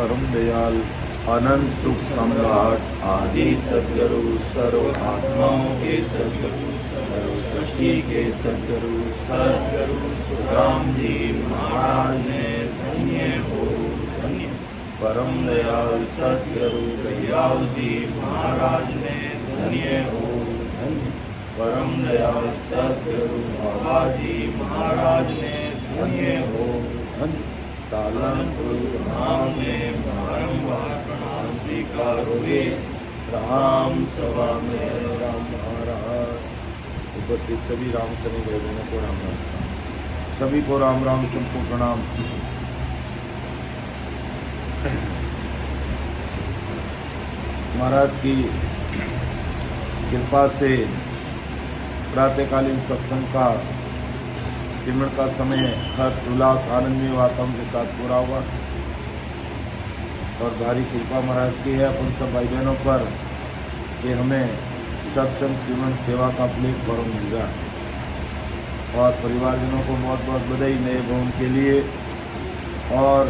परम दयाल अनंत सुख सम्राट आदि सद्गुरु सर्व आत्माओं के सद्गुरु सर्व सृष्टि के सद्गुरु सद्गुरु सुखराम जी महाराज ने धन्य हो धन्य। परम दयाल सद्गुरु दयाल जी महाराज ने धन्य हो धन्य। परम दयाल सद्गुरु बाबा जी महाराज ने धन्य हो धन्य। पालनपुर धाम में बारंबार प्रणाम स्वीकार हुए। राम सभा में राम महाराज। उपस्थित सभी राम सभी भाइयों को राम राम, सभी को राम राम, सबको प्रणाम। महाराज की कृपा से प्रातःकालीन सत्संग का सिमरण का समय हर्ष उल्लास आनंदमय वातावरण के साथ पूरा हुआ और भारी कृपा महाराज की है अपन सब भाई बहनों पर कि हमें सत्संग सिमरण सेवा का प्लेटफॉर्म मिल गया और परिवारजनों को बहुत बहुत बधाई नए भवन के लिए। और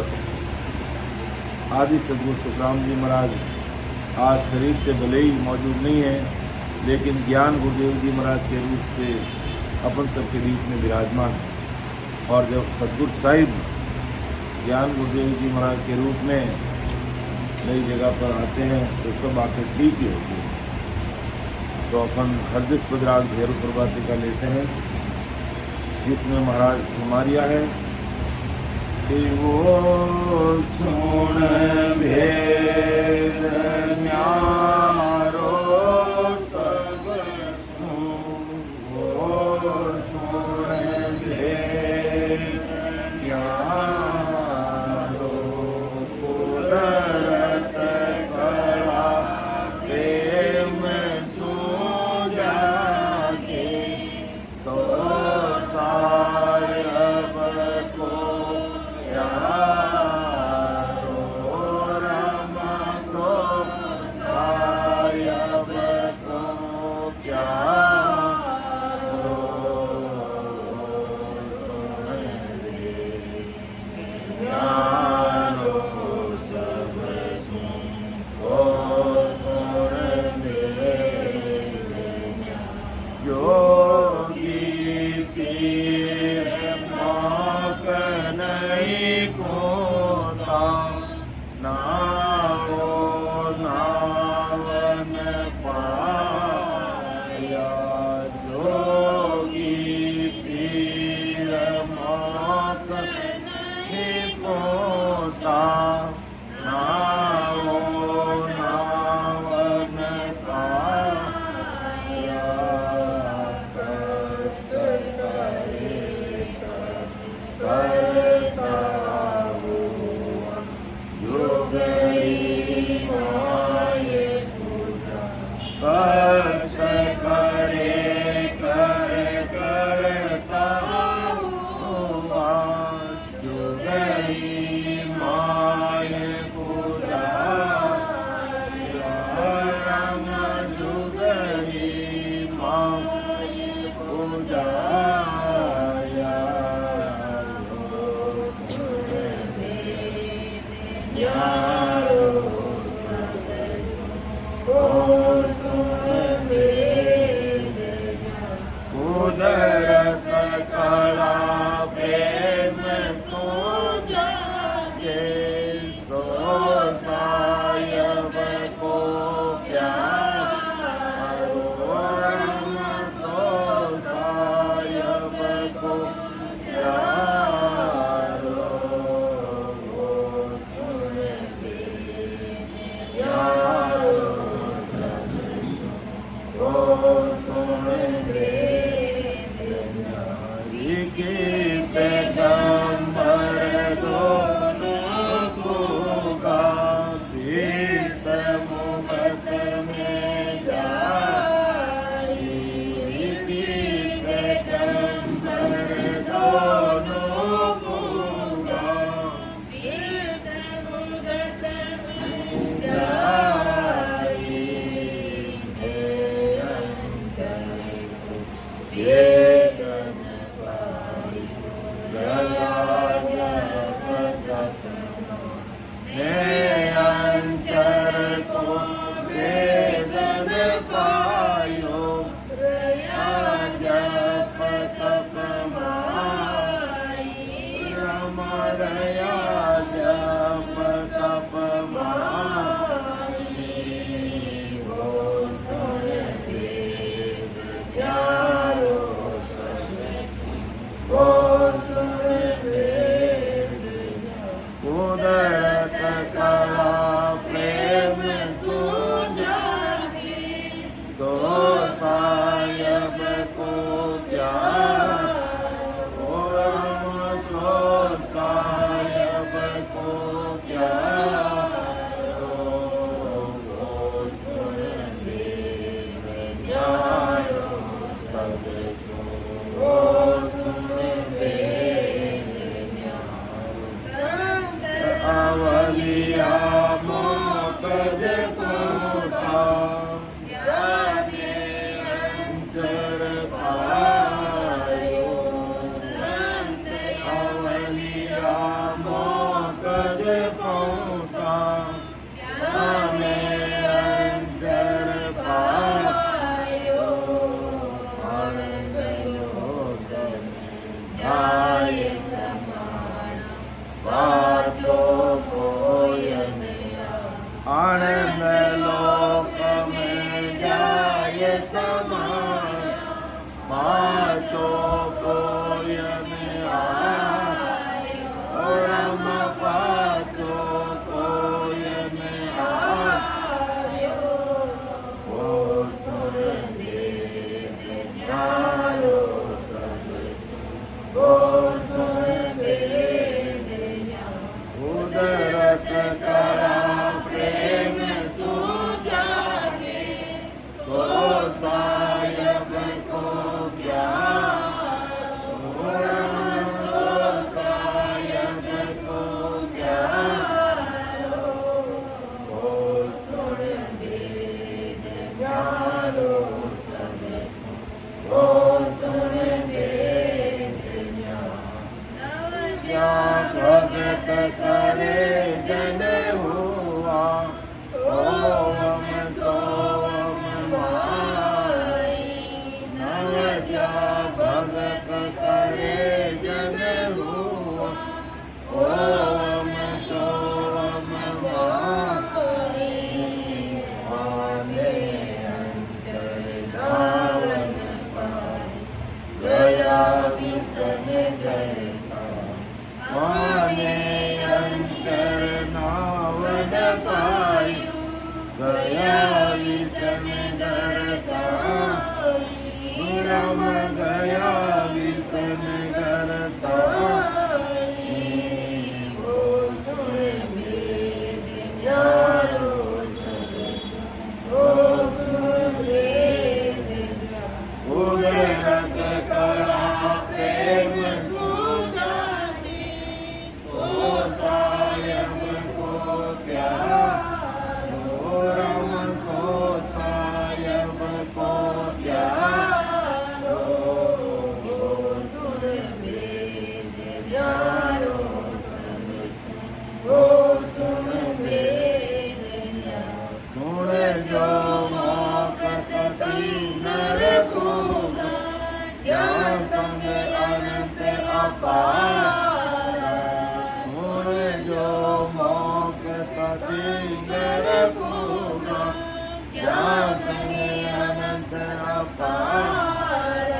आदि सद्गुरु सुखराम जी महाराज आज शरीर से भले ही मौजूद नहीं है, लेकिन ज्ञान गुरुदेव जी महाराज के रूप से अपन सबके बीच में विराजमान। और जब सद्गुरु साहिब ज्ञान गुरुदेव जी महाराज के रूप में नई जगह पर आते हैं तो सब आके ठीक ही होती है। तो अपन हरदिस्पद राग भैरव प्रभाती का लेते हैं, जिसमें महाराज हमारिया है कि वो सुन भेद न्यारो सब सुन, वो सुन भेद न्यारो कुदरत कला प्रेम सूझा के सो सायब को न्याय समाणा वाचो कोयने आनंद लोक में जाय समाया पाचो कोयने आयो राम पाचो कोयने आयो ओ सुर वेद न्यारो ओ सुर वेद न्यारो उदरत कला प्रेम सुजागे सो सायब को प्यारो सो सायब को प्यारो ओ सुर वेद न्यारो सब ओ सुर वेद क्या भगत करे जन हुआ ओम सोम माई नव क्या भगत करे जन हुआ ओम सोम माई आने अंचल धावन पाई गया विसन गए आने अंचल नावन पाई गया विषम गरता राम गया विषम गरता ओ सुर वेद न्यारो सब ओ सुर वेद उदरत कला प्रेम सुजाने सो सायब को प्यारो राम सो सायब को प्यारो ओ सुर वेद न्यारो सब ओ सुर वेद न्यारो सुन जो मोकत नर पूगा क्या संग अनंत अपार सुन जो मोकत नर पूगा क्या संग अनंत अपार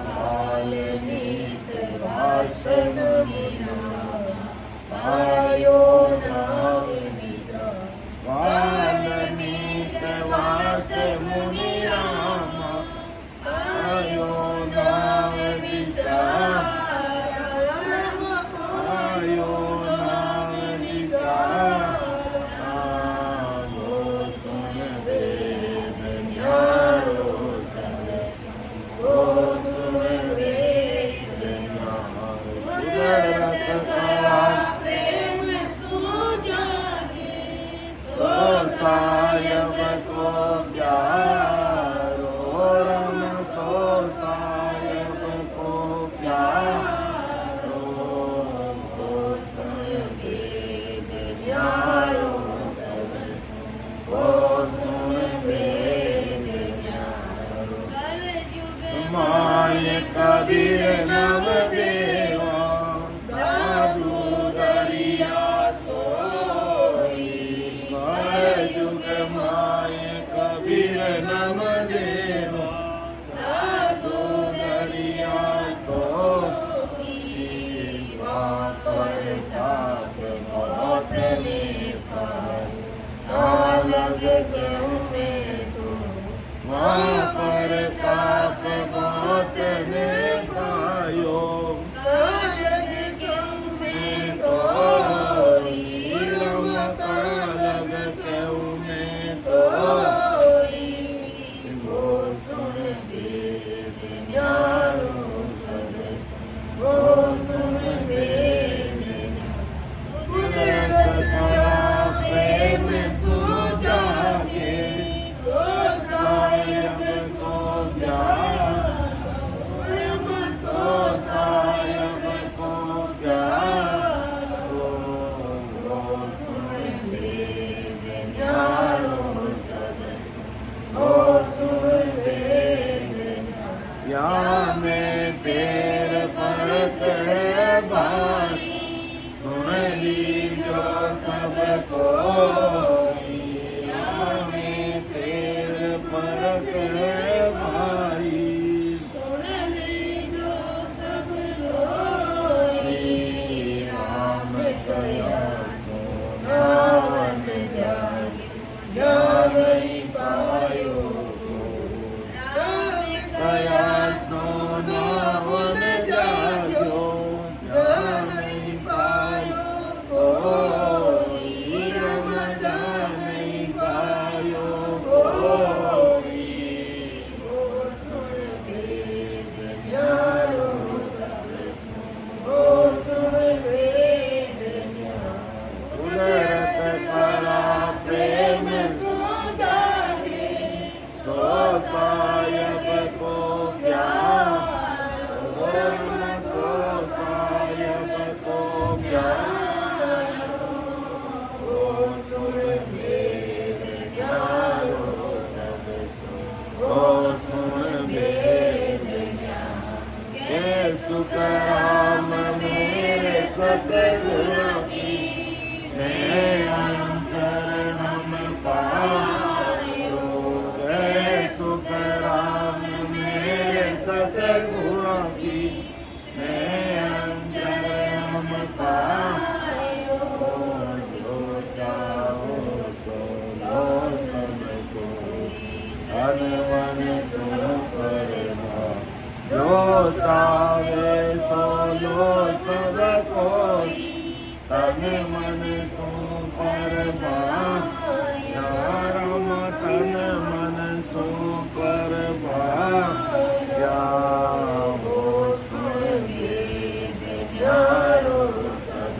वाल्मीक वासन पायो नाम विचार वाल्मीक वास मुनि रामा पायो नाम विचार पायो नाम विचार ओ सुन वेद न्यारो सब ओ सुन वेद न्यारो उदरत कला प्रेम सुजागे सो सायब को प्यारो राम सो सायब को प्यारो ओ सुन वेद न्यारो सब ओ सुन वेद न्यारो माय कबीर नव देवा दादू दरिया सोई कल जुग माय कबीर नव देवा दादू दरिया सोई पर ताप बहुत ने पार लग क्यों में तो वहाँ पर ताप बहुत ने पायो हमें तेरे फर्क है भाई। राम कया सोनावन जा नहीं पायो कया सोनावन जाग्यो जा नहीं पायो राम जा नहीं पायो कुदरत कला प्रेम सो जागे सो सायब को प्यार सो सायब को प्यार ओ सुर वेद न्यारो सब ओ सुन वेद के सुख राम मेरे सतगुरु की मैं अंचरणम पायो के सुख राम मेरे सतगुरु की मैं अंचरणम पायो जो चाहो सो लो सब कोई तन मन सुन पर जो चाहे सो लो सब कोई तन मन सो पर राम तन मन सो पर हो सुन वेद न्यारो सब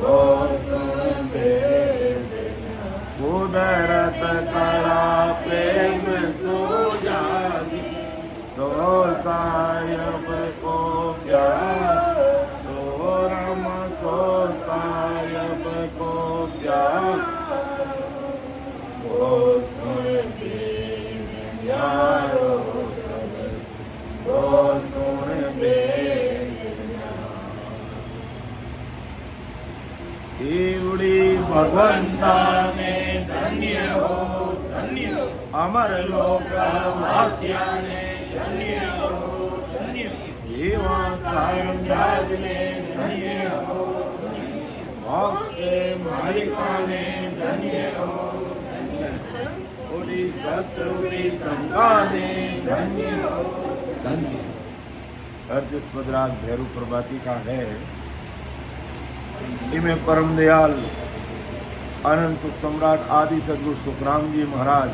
हो सुन वेद कुदरत कला प्रेम सो जागी सो सायब को प्यार तो राम सो सायब को प्यार ओ सुन वेद न्यारो सब ओ सुन वेद ईवड़ी भगवंता ने धन्य हो धन्य अमर लोक वासिया ने धन्य हो धन्य एवा कायमराज ने धन्य हो मोक्ष के मालिका ने धन्य हो धन्य ओडी सत्सुरी संगा ने धन्य हो धन्य। अर्थ इस पदराज भैरू प्रभाती का है। इनमें परम दयाल आनंद सुख सम्राट आदि सदगुरु सुखराम जी महाराज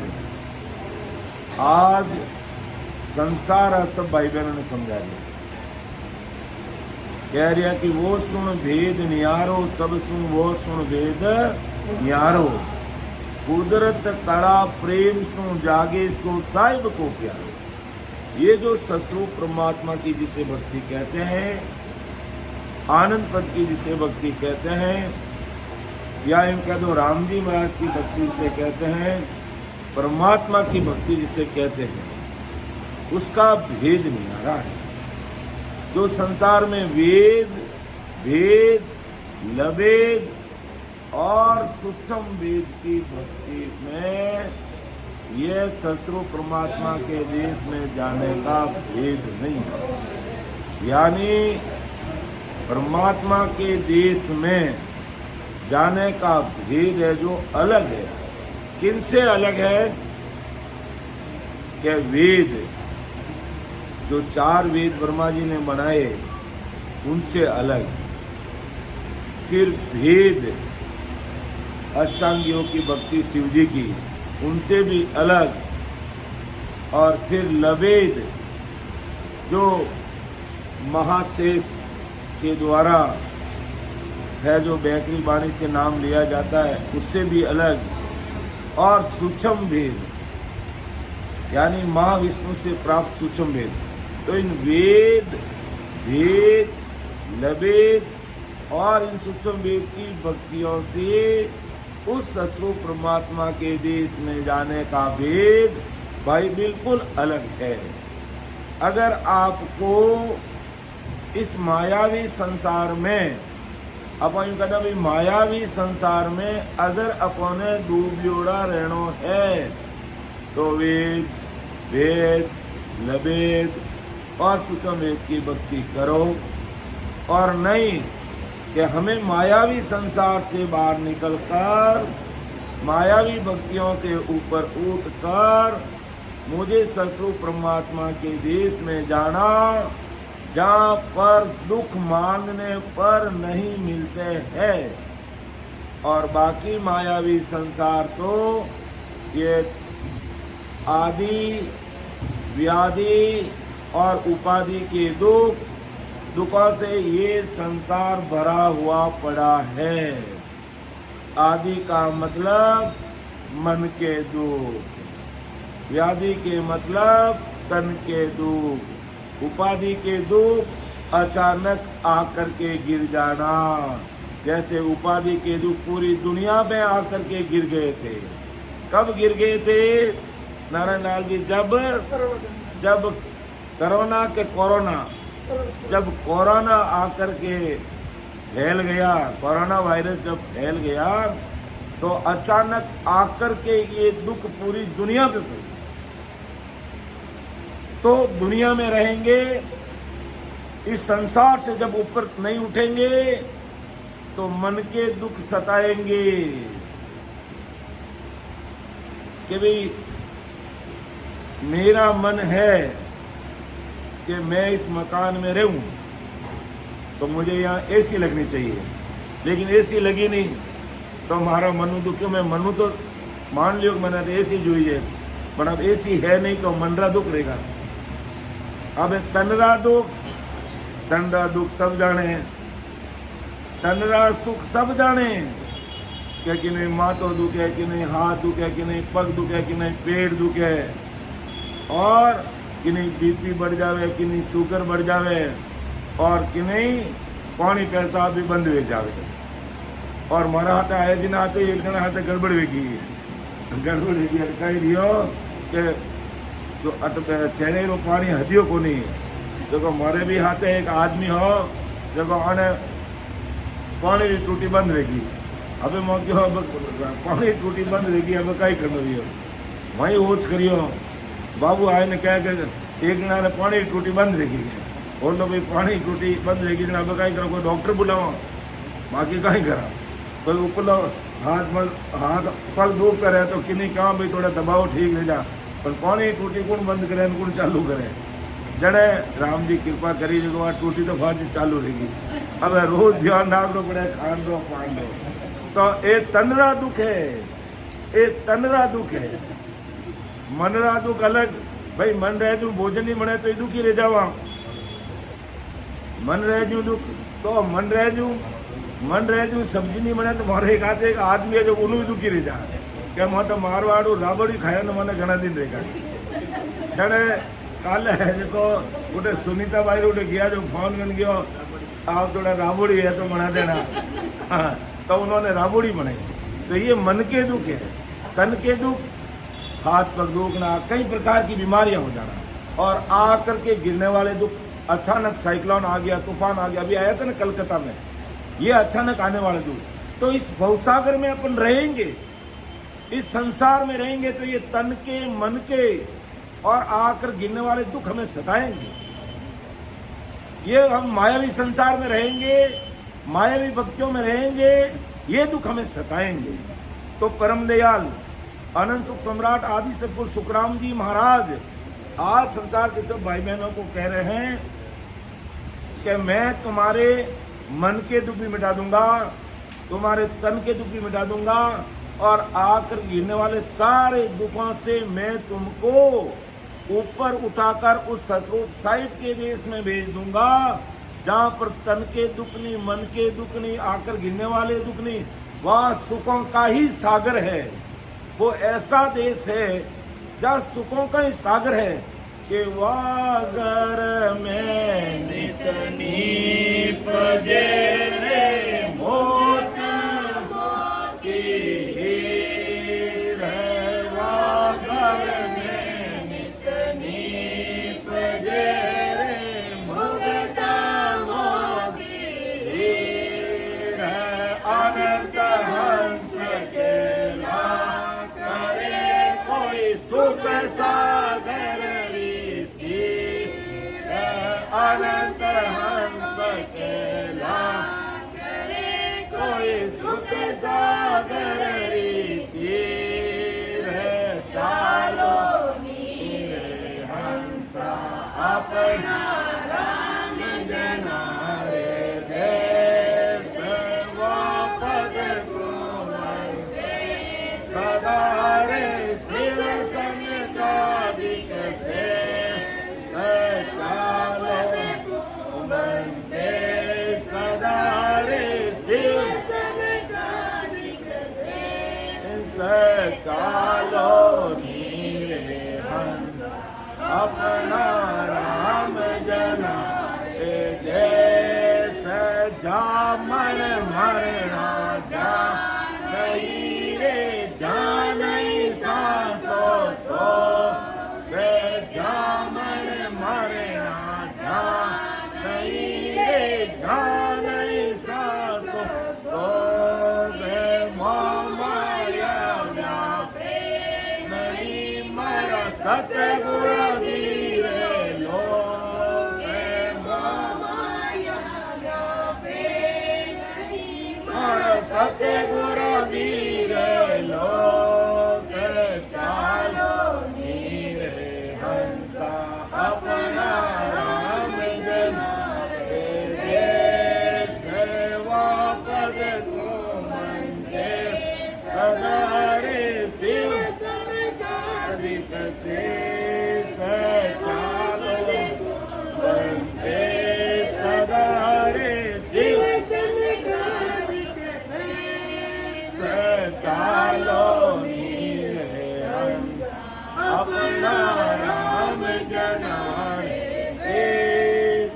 आज संसार सब भाई बहनों ने समझा दिया। कह रहा कि वो सुन भेद नियारो सब सुन वो सुन भेद नियारो कुदरत कड़ा प्रेम सुन जागे सो साहिब को प्यारो। ये जो सस्वरूप परमात्मा की जिसे भक्ति कहते हैं, आनंद पद की जिसे भक्ति कहते हैं, या यूं कह दो राम जी महाराज की भक्ति जिसे कहते हैं, परमात्मा की भक्ति जिसे कहते हैं, उसका भेद निराला है। जो संसार में वेद भेद लवेद और सूक्ष्म वेद की भक्ति में यह सस्वरूप परमात्मा के देश में जाने का भेद नहीं है। यानी परमात्मा के देश में जाने का भेद है जो अलग है। किनसे अलग है? कि वेद जो 4 वेद ब्रह्मा जी ने बनाए उनसे अलग, फिर भेद अष्टांग योग की भक्ति शिव जी की उनसे भी अलग, और फिर लवेद जो महाशेष के द्वारा है, जो बैकरी वाणी से नाम लिया जाता है, उससे भी अलग, और सूक्ष्म भेद यानी महाविष्णु से प्राप्त सूक्ष्म भेद। तो इन वेद भेद लवेद और इन सूक्ष्म वेद की भक्तियों से उस सस्वरूप परमात्मा के देश में जाने का भेद भाई बिल्कुल अलग है। अगर आपको इस मायावी संसार में अपन कहते भाई मायावी संसार में अगर अपने डूबियोड़ा रहनो है तो वेद वेद लवेद और सूक्ष्म वेद की भक्ति करो, और नहीं कि हमें मायावी संसार से बाहर निकलकर मायावी भक्तियों से ऊपर उठकर मुझे सस्वरूप परमात्मा के देश में जाना, जहाँ पर दुख मांगने पर नहीं मिलते हैं। और बाकी मायावी संसार तो ये आदि व्याधि और उपाधि के दुखों से ये संसार भरा हुआ पड़ा है। आदि का मतलब मन के दुख, व्याधि के मतलब तन के दुख, उपाधि के दुख अचानक आकर के गिर जाना। जैसे उपाधि के दुख पूरी दुनिया में आकर के गिर गए थे। कब गिर गए थे नारायण लाल जी? जब जब कोरोना आकर के फैल गया, कोरोना वायरस जब फैल गया तो अचानक आकर के ये दुख पूरी दुनिया पे पड़ा। तो दुनिया में रहेंगे, इस संसार से जब ऊपर नहीं उठेंगे तो मन के दुख सताएंगे कि भाई मेरा मन है कि मैं इस मकान में रहूं तो मुझे यहाँ एसी लगनी चाहिए, लेकिन एसी लगी नहीं तो हमारा मनु दुख। मैं मनु तो मान लियो मैंने तो एसी जोई है, पर अब एसी है नहीं तो मनरा दुख रहेगा। अब तनरा दुख सब जाने, तनरा सुख सब जाने कि नहीं माथो दुखे, कि नहीं हाथ दुखे, कि नहीं पग दुखे, कि नहीं पेट दुखे, और कि नहीं बीपी बढ़ जावे, कि नहीं शुगर बढ़ जावे, और कि नहीं पानी पैसा भी बंद हो जावे। और मारा हाथ आए दिन आते एक जन हाथ गड़बड़ वेगी, गड़बड़ वेगी कही दियो कि जो चेहरे रो पानी हदियो को नहीं। देखो मारे भी हाथे एक आदमी हो देखो आने पानी की टूटी बंद रहेगी। अबे मौके हो पानी की टूटी बंद रहेगी, अब कई कर रही हो वही ओच करियो। बाबू आए ने कह के एक जना ने पानी की टूटी बंद रहेगी, और लो भाई पानी की टूटी बंद रहेगी, अब कहीं करो, कोई डॉक्टर बुलाओ, बाकी कहीं करा कोई ऊपर हाथ पग धूप करे तो कि नहीं कहा भाई थोड़ा दबाव ठीक रह जा, पर पानी की टूटी कौन बंद करे कौन चालू करे। जड़े राम जी कृपा करी जो टूटी तो बात चालू रहेगी। अब रोज ध्यान रखना पड़े, खान दो पान दो। तो ये तनरा दुख है, ये तनरा दुख है। मनरा दुख अलग, भाई मन रह जू भोजन नहीं बने तो दुखी रह जावा। मन रह जू दुख तो मन रह जू सब्जी नहीं बने तो मारे एक आते एक आदमी है जो उन्होंने दुखी रह जा क्या मैं तो मारवाड़ू राबड़ी खाया ना मैंने घना दिन रहेगा। जड़े काले है देखो गोटे सुनीता बाई गोटे गया जो फोन कर गयो आप थोड़ा राबड़ी है तो बना देना। हाँ, तो उन्होंने राबड़ी बनाई। तो ये मन के दुख है, तन के दुख, हाथ पर दुखना, कई प्रकार की बीमारियां हो जाना, और आकर के गिरने वाले दुख। अचानक साइक्लोन आ गया, तूफान आ गया, अभी आया था ना कलकत्ता में, ये अचानक आने वाले दुख। तो इस भवसागर में अपन रहेंगे, इस संसार में रहेंगे तो ये तन के मन के और आकर गिरने वाले दुख हमें सताएंगे। ये हम मायावी संसार में रहेंगे, मायावी भक्तियों में रहेंगे, ये दुख हमें सताएंगे। तो परम दयाल अनंत सुख सम्राट आदि सतगुरु सुखराम जी महाराज आज संसार के सब भाई बहनों को कह रहे हैं कि मैं तुम्हारे मन के दुख भी मिटा दूंगा, तुम्हारे तन के दुख भी मिटा दूंगा, और आकर गिरने वाले सारे दुखों से मैं तुमको ऊपर उठाकर उस सतरूप साहिब के देश में भेज दूंगा, जहां पर तन के दुख नहीं, मन के दुख नहीं, आकर गिरने वाले दुख नहीं, वहां सुखों का ही सागर है। वो ऐसा देश है जहाँ सुखों का ही सागर है कि वागर में नित नीप जेरे मोत मोती है, वागर में नित नीप जेरे मुक्ता मोती है। चालो नीरे हंस अपना राम जना जैसे जामन मरना जा नहीं रे जान सांसो सो रे जामन मरना जा नहीं रे जान सांसो सो रे माया व्यापे नहीं मरा सतगुरु धीरे लो सतगुरु धीरे लोक चालो नीरे हंसा अपना राम जना सेवा पद को मंजे सदारे शिव सदिक से चालो मंजे सदारे शिव चालो नीरे हंस अपना राम जना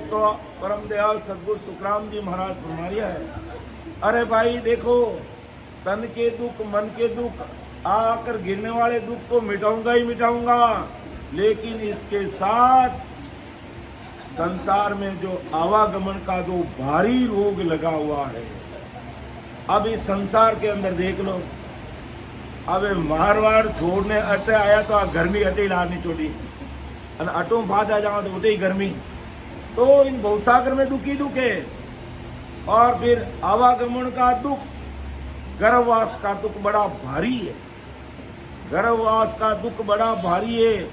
तो परम दयाल सदगुरु सुखराम जी महाराज फरमाया है, अरे भाई देखो, तन के दुख मन के दुख आकर गिरने वाले दुख तो मिटाऊंगा ही मिटाऊंगा, लेकिन इसके साथ संसार में जो आवागमन का जो भारी रोग लगा हुआ है, अब इस संसार के अंदर देख लो, अब मारवाड़ छोड़ने अटे आया तो आ गर्मी अटे लानी छोड़ी अटो बाद आ जाओ तो उठे ही गर्मी, तो इन भवसागर में दुखी दुख है। और फिर आवागमन का दुख, गर्भवास का दुख बड़ा भारी है, गर्भवास का दुख बड़ा भारी है,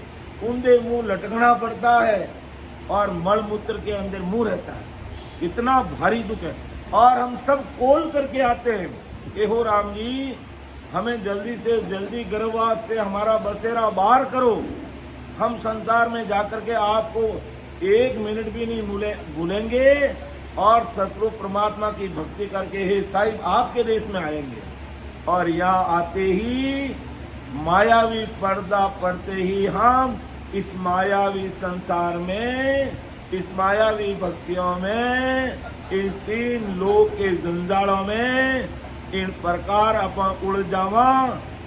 ऊंधे मुंह लटकना पड़ता है और मल मूत्र के अंदर मुंह रहता है, इतना भारी दुख है। और हम सब कोल करके आते हैं कि हो राम जी हमें जल्दी से जल्दी गर्भवास से हमारा बसेरा बाहर करो, हम संसार में जाकर के आपको एक मिनट भी नहीं भूलेंगे और सतरूप परमात्मा की भक्ति करके हे साहिब आपके देश में आएंगे। और यहाँ आते ही मायावी पर्दा पड़ते ही हम इस मायावी संसार में, इस मायावी भक्तियों में, इन तीन लोक के जंजालों में इन प्रकार अपन उड़ जावा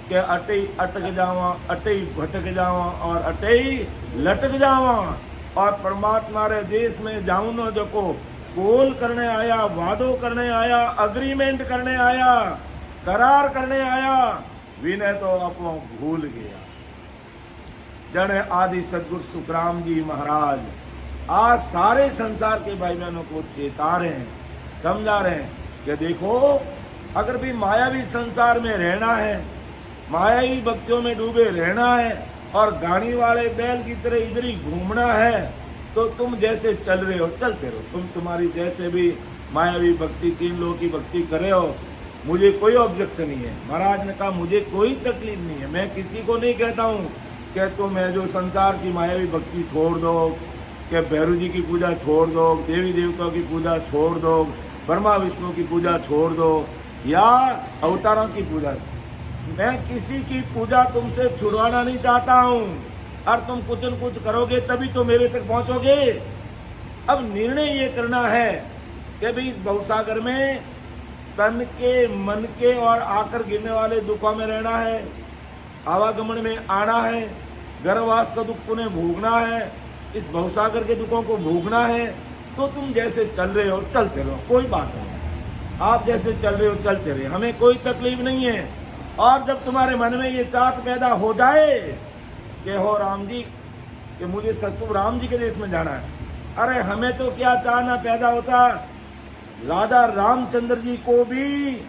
के अटे अटक जावा, अटे भटक जावा और अटे लटक जावा। और परमात्मा रे देश में जाऊं न जको कोल करने आया, वादो करने आया, अग्रीमेंट करने आया, करार करने आया, विनय तो अपो भूल गया। जने आदि सदगुरु सुखराम जी महाराज आज सारे संसार के भाई बहनों को चेता रहे हैं, समझा रहे हैं कि देखो, अगर भी मायावी संसार में रहना है, मायावी भक्तियों में डूबे रहना है और गाड़ी वाले बैल की तरह इधर ही घूमना है, तो तुम जैसे चल रहे हो चलते रहो। तुम तुम्हारी जैसे भी मायावी भक्ति, तीन लोगों की भक्ति कर रहे हो, मुझे कोई ऑब्जेक्शन नहीं है। महाराज ने कहा मुझे कोई तकलीफ नहीं है, मैं किसी को नहीं कहता हूँ कि तुम है जो संसार की मायावी भक्ति छोड़ दो, कि भैरू जी की पूजा छोड़ दो, देवी देवताओं की पूजा छोड़ दो, ब्रह्मा विष्णु की पूजा छोड़ दो, या अवतारों की पूजा। मैं किसी की पूजा तुमसे छुड़वाना नहीं चाहता हूँ, और तुम कुछ न कुछ करोगे तभी तो मेरे तक पहुंचोगे। अब निर्णय ये करना है कि भाई इस भवसागर में तन के, मन के और आकर गिरने वाले दुखों में रहना है, आवागमन में आना है, गर्भवास का दुख उन्हें भोगना है, इस भवसागर के दुखों को भोगना है। तो तुम जैसे चल रहे हो चलते रहो, कोई बात नहीं, आप जैसे चल रहे हो चलते रहे, हमें कोई तकलीफ नहीं है। और जब तुम्हारे मन में ये चाहत पैदा हो जाए कि हो राम जी कि मुझे सतगुरु राम जी के देश में जाना है, अरे हमें तो क्या चाहना पैदा होता, राजा रामचंद्र जी को भी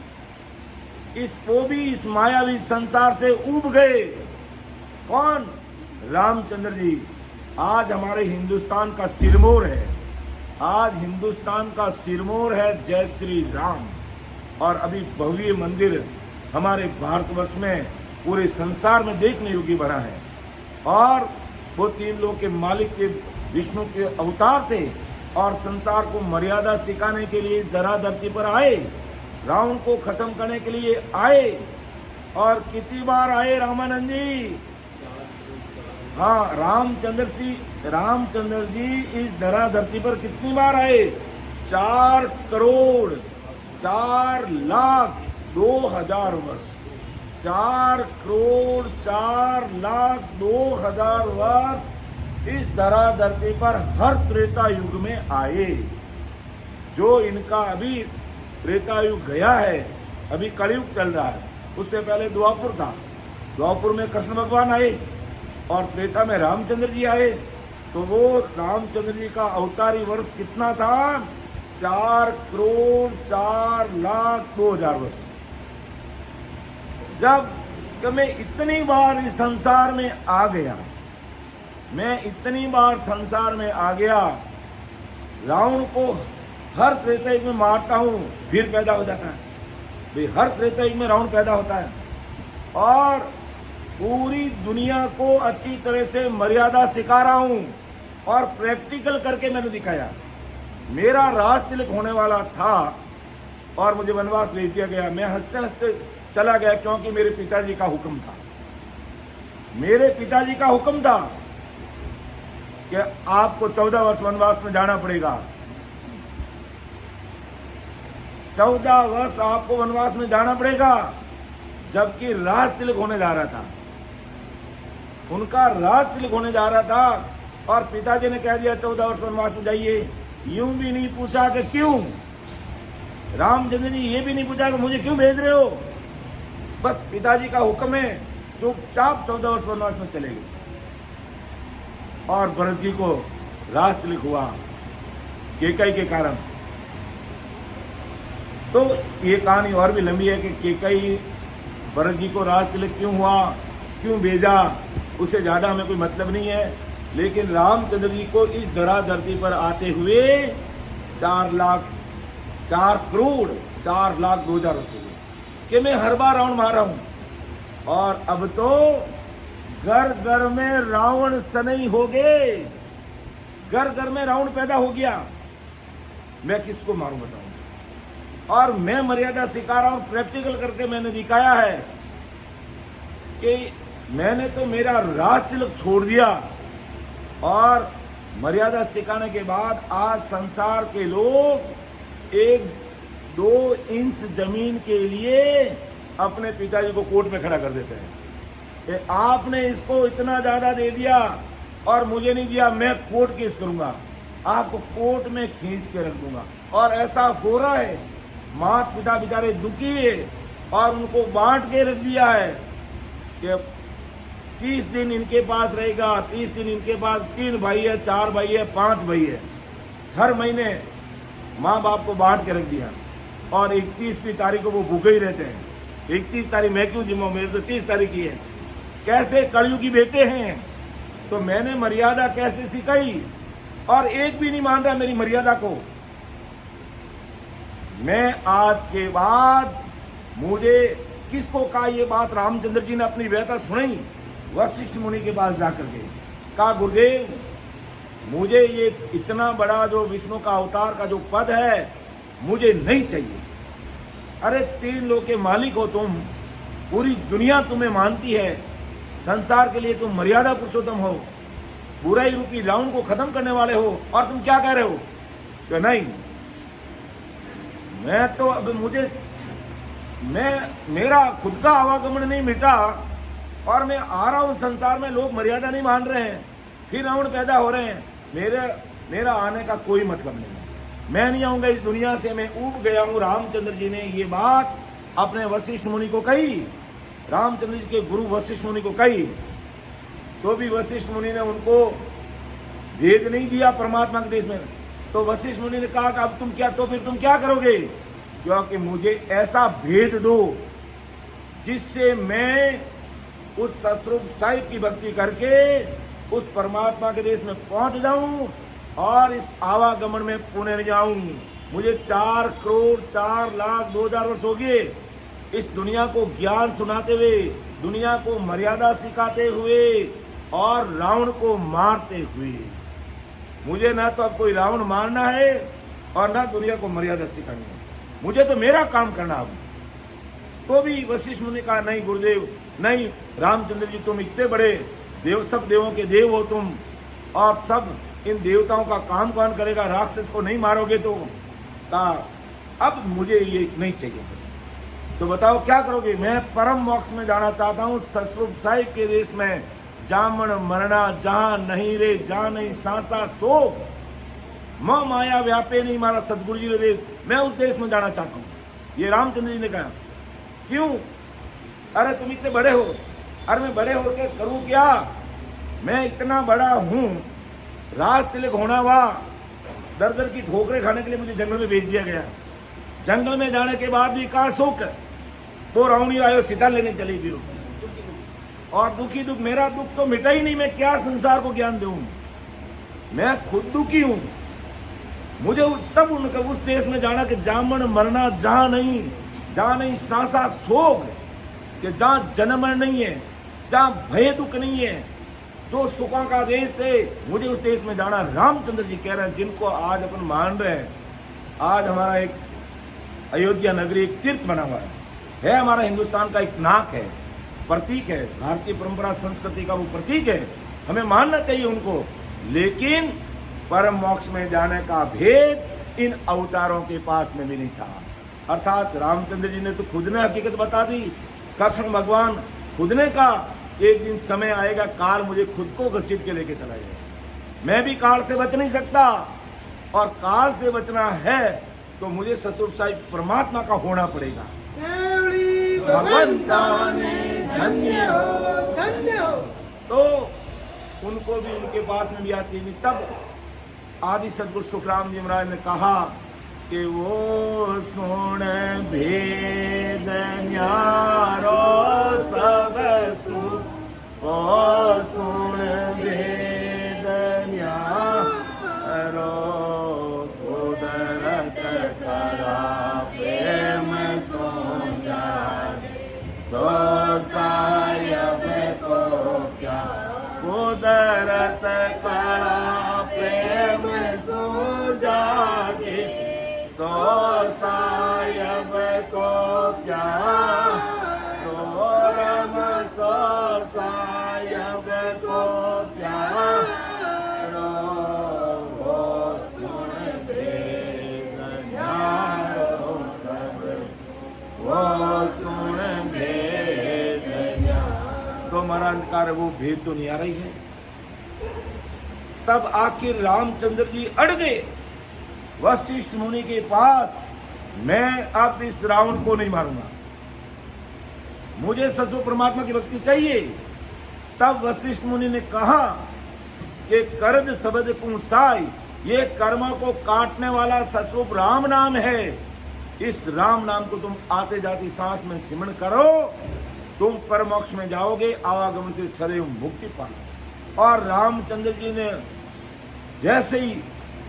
इस मायावी संसार से ऊब गए। कौन? रामचंद्र जी। आज हमारे हिंदुस्तान का सिरमौर है, आज हिंदुस्तान का सिरमौर है जय श्री राम। और अभी भव्य मंदिर हमारे भारतवर्ष में, पूरे संसार में देखने योग्य बना है। और वो तीन लोग के मालिक के विष्णु के अवतार थे और संसार को मर्यादा सिखाने के लिए धरा धरती पर आए, रावण को खत्म करने के लिए आए। और कितनी बार आए रामानंद जी? हाँ, रामचंद्र जी इस धरा धरती पर कितनी बार आए? 4 करोड़ 4 लाख 2,000 वर्ष। 4 करोड़ 4 लाख 2,000 वर्ष इस धरा धरती पर हर त्रेता युग में आए। जो इनका अभी त्रेता युग गया है, अभी कलयुग चल रहा है, उससे पहले द्वापुर था। द्वापुर में कृष्ण भगवान आए और त्रेता में रामचंद्र जी आए। तो वो रामचंद्र जी का अवतारी वर्ष कितना था? 4 करोड़ 4 लाख 2,000 वर्ष। जब मैं इतनी बार इस संसार में आ गया, मैं इतनी बार संसार में आ गया, रावण को हर त्रेता युग में मारता हूं, फिर पैदा हो जाता है। भाई हर त्रेता युग में रावण पैदा होता है और पूरी दुनिया को अच्छी तरह से मर्यादा सिखा रहा हूं और प्रैक्टिकल करके मैंने दिखाया। मेरा राज तिलक होने वाला था और मुझे वनवास भेज दिया गया। मैं हंसते हंसते चला गया क्योंकि मेरे पिताजी का हुक्म था। मेरे पिताजी का हुक्म था कि आपको 14 वर्ष वनवास में जाना पड़ेगा। 14 वर्ष आपको वनवास में जाना पड़ेगा, जबकि राज तिलक होने जा रहा था। उनका राज तिलक होने जा रहा था और पिताजी ने कह दिया 14 वर्ष वनवास में जाइए। यूं भी नहीं पूछा कि क्यों। रामचंद्र जी ये भी नहीं पूछा कि मुझे क्यों भेज रहे हो। बस पिताजी का हुक्म है, चुपचाप 14 वर्ष वनवास में चले गए और भरत जी को राज तिलक हुआ केकई के कारण। तो ये कहानी और भी लंबी है कि केकई भरत जी को राज तिलक क्यों हुआ, क्यों भेजा, उसे ज्यादा हमें कोई मतलब नहीं है। लेकिन रामचंद्र जी को इस धरा धरती पर आते हुए 4 करोड़ 4 लाख 2,000 वर्ष हो गए कि मैं हर बार रावण मार रहा हूं। और अब तो घर घर में रावण सनई हो गए, घर घर में रावण पैदा हो गया। मैं किसको मारूं बताऊं। और मैं मर्यादा सिखा रहा हूं, प्रैक्टिकल करके मैंने दिखाया है कि मैंने तो मेरा राज तिलक छोड़ दिया और मर्यादा सिखाने के बाद आज संसार के लोग 1-2 इंच जमीन के लिए अपने पिताजी को कोर्ट में खड़ा कर देते हैं कि आपने इसको इतना ज्यादा दे दिया और मुझे नहीं दिया, मैं कोर्ट केस करूंगा, आपको कोर्ट में खींच के रख दूंगा। और ऐसा हो रहा है। माता पिता बेचारे दुखी है और उनको बांट के रख दिया है कि 30 दिन इनके पास रहेगा, 30 दिन इनके पास। 3 भाई है, 4 भाई है, 5 भाई है। हर महीने माँ बाप को बांट के रख दिया और 31वीं तारीख को वो भूखे ही रहते हैं। 31 तारीख मैं क्यों जिम्मा, मेरे तो 30 तारीख की है। कैसे कलयुगी बेटे हैं। तो मैंने मर्यादा कैसे सिखाई और एक भी नहीं मान रहा मेरी मर्यादा को। मैं आज के बाद, मुझे किसको कहा ये बात, रामचंद्र जी ने अपनी व्यथा सुनाई वशिष्ठ मुनि के पास जाकर के। कहा गुरुदेव मुझे ये इतना बड़ा जो विष्णु का अवतार का जो पद है मुझे नहीं चाहिए। अरे 3 लोक के मालिक हो तुम, पूरी दुनिया तुम्हें मानती है, संसार के लिए तुम मर्यादा पुरुषोत्तम हो, बुराई रूपी रावण को खत्म करने वाले हो, और तुम क्या कह रहे हो कि नहीं, मैं तो अब मेरा खुद का आवागमन नहीं मिटा और मैं आ रहा हूं संसार में, लोग मर्यादा नहीं मान रहे हैं, फिर रावण पैदा हो रहे हैं, मेरा आने का कोई मतलब नहीं है, मैं नहीं आऊंगा इस दुनिया से, मैं ऊब गया हूं। रामचंद्र जी ने ये बात अपने वशिष्ठ मुनि को कही, रामचंद्र जी के गुरु वशिष्ठ मुनि को कही। तो भी वशिष्ठ मुनि ने उनको भेद नहीं दिया परमात्मा के देश में। तो वशिष्ठ मुनि ने कहा कि अब तुम क्या, तो फिर तुम क्या करोगे, क्योंकि मुझे ऐसा भेद दो जिससे मैं उस ससुर साहिब की भक्ति करके उस परमात्मा के देश में पहुंच जाऊं और इस आवागमन में पुण्य जाऊं। मुझे 4 करोड़ 4 लाख 2,000 वर्ष हो गए इस दुनिया को ज्ञान सुनाते हुए, दुनिया को मर्यादा सिखाते हुए और रावण को मारते हुए। मुझे ना तो अब कोई रावण मारना है और ना दुनिया को मर्यादा सिखानी है, मुझे तो मेरा काम करना अब। तो भी वशिष्ठ मुनि कहा, नहीं गुरुदेव नहीं, रामचंद्र जी तुम इतने बड़े देव, सब देवों के देव हो तुम, और सब इन देवताओं का काम कौन करेगा, राक्षस को नहीं मारोगे तो। कहा अब मुझे ये नहीं चाहिए, तो बताओ क्या करोगे। मैं परम मोक्ष में जाना चाहता हूँ, सतरूप साहिब के देश में, जामन मरना जहां नहीं रे, जहां नहीं सांसा शोक, मोह माया व्यापे नहीं मारा सदगुरु जी का देश, मैं उस देश में जाना चाहता हूँ। ये रामचंद्र जी ने कहा। क्यों? अरे तुम इतने बड़े हो, अरे मैं बड़े होकर करूं क्या, मैं इतना बड़ा हूं, राज तिलक होना हुआ, दर दर की ठोकरें खाने के लिए मुझे जंगल में भेज दिया गया। जंगल में जाने के बाद भी कहा सुख, तो रावणी आयो सीता लेने चली गई, और दुखी दुख, मेरा दुख तो मिटा ही नहीं, मैं क्या संसार को ज्ञान दूं, मैं खुद दुखी हूं। मुझे तब उनका उस देश में जाना कि जामन मरना जहां नहीं सांसा शोक, कि जहां जन्म नहीं है, जहां भय दुख नहीं है, तो सुखों का देश है, मुझे उस देश में जाना। रामचंद्र जी कह रहे हैं, जिनको आज अपन मान रहे हैं, आज हमारा एक अयोध्या नगरी एक तीर्थ बना हुआ है, हमारा हिंदुस्तान का एक नाक है, प्रतीक है, भारतीय परंपरा संस्कृति का वो प्रतीक है, हमें मानना चाहिए उनको। लेकिन परम मोक्ष में जाने का भेद इन अवतारों के पास में भी नहीं था। अर्थात रामचंद्र जी ने तो खुद ने हकीकत बता दी, कृष्ण भगवान खुद ने कहा, एक दिन समय आएगा काल मुझे खुद को घसीट के लेके चला जाएगा, मैं भी काल से बच नहीं सकता, और काल से बचना है तो मुझे सतरूप साहिब परमात्मा का होना पड़ेगा। धन्य हो। तो उनको भी उनके पास में भी आती नहीं। तब आदि सदगुरु सुखराम जी महाराज ने कहा कि वो सुन भेद न्यारो सब सुख, ओ सुन भेद न्यारो, कुदरत करा प्रेम सो जागे, सो साहिब को क्या, कुदरत करा प्रेम सो जागे, सो साहिब को क्या, तो रम सो साहिब को प्यारो, वो सुन भेद न्यारो सब, वो सुन भेद न्यारो। तो महाराज कार वो भेद तो नहीं आ रही है। तब आखिर रामचंद्र जी अड़ गए वशिष्ठ मुनि के पास, मैं अब इस रावण को नहीं मारूंगा, मुझे ससुर परमात्मा की भक्ति चाहिए। तब वशिष्ठ मुनि ने कहा कि करद शब्द पुंसाई, ये कर्मों को काटने वाला सस्वरूप राम नाम है, इस राम नाम को तुम आते जाती सांस में सिमरण करो, तुम परमोक्ष में जाओगे, आवागमन से सदैव मुक्ति पाओ। और रामचंद्र जी ने जैसे ही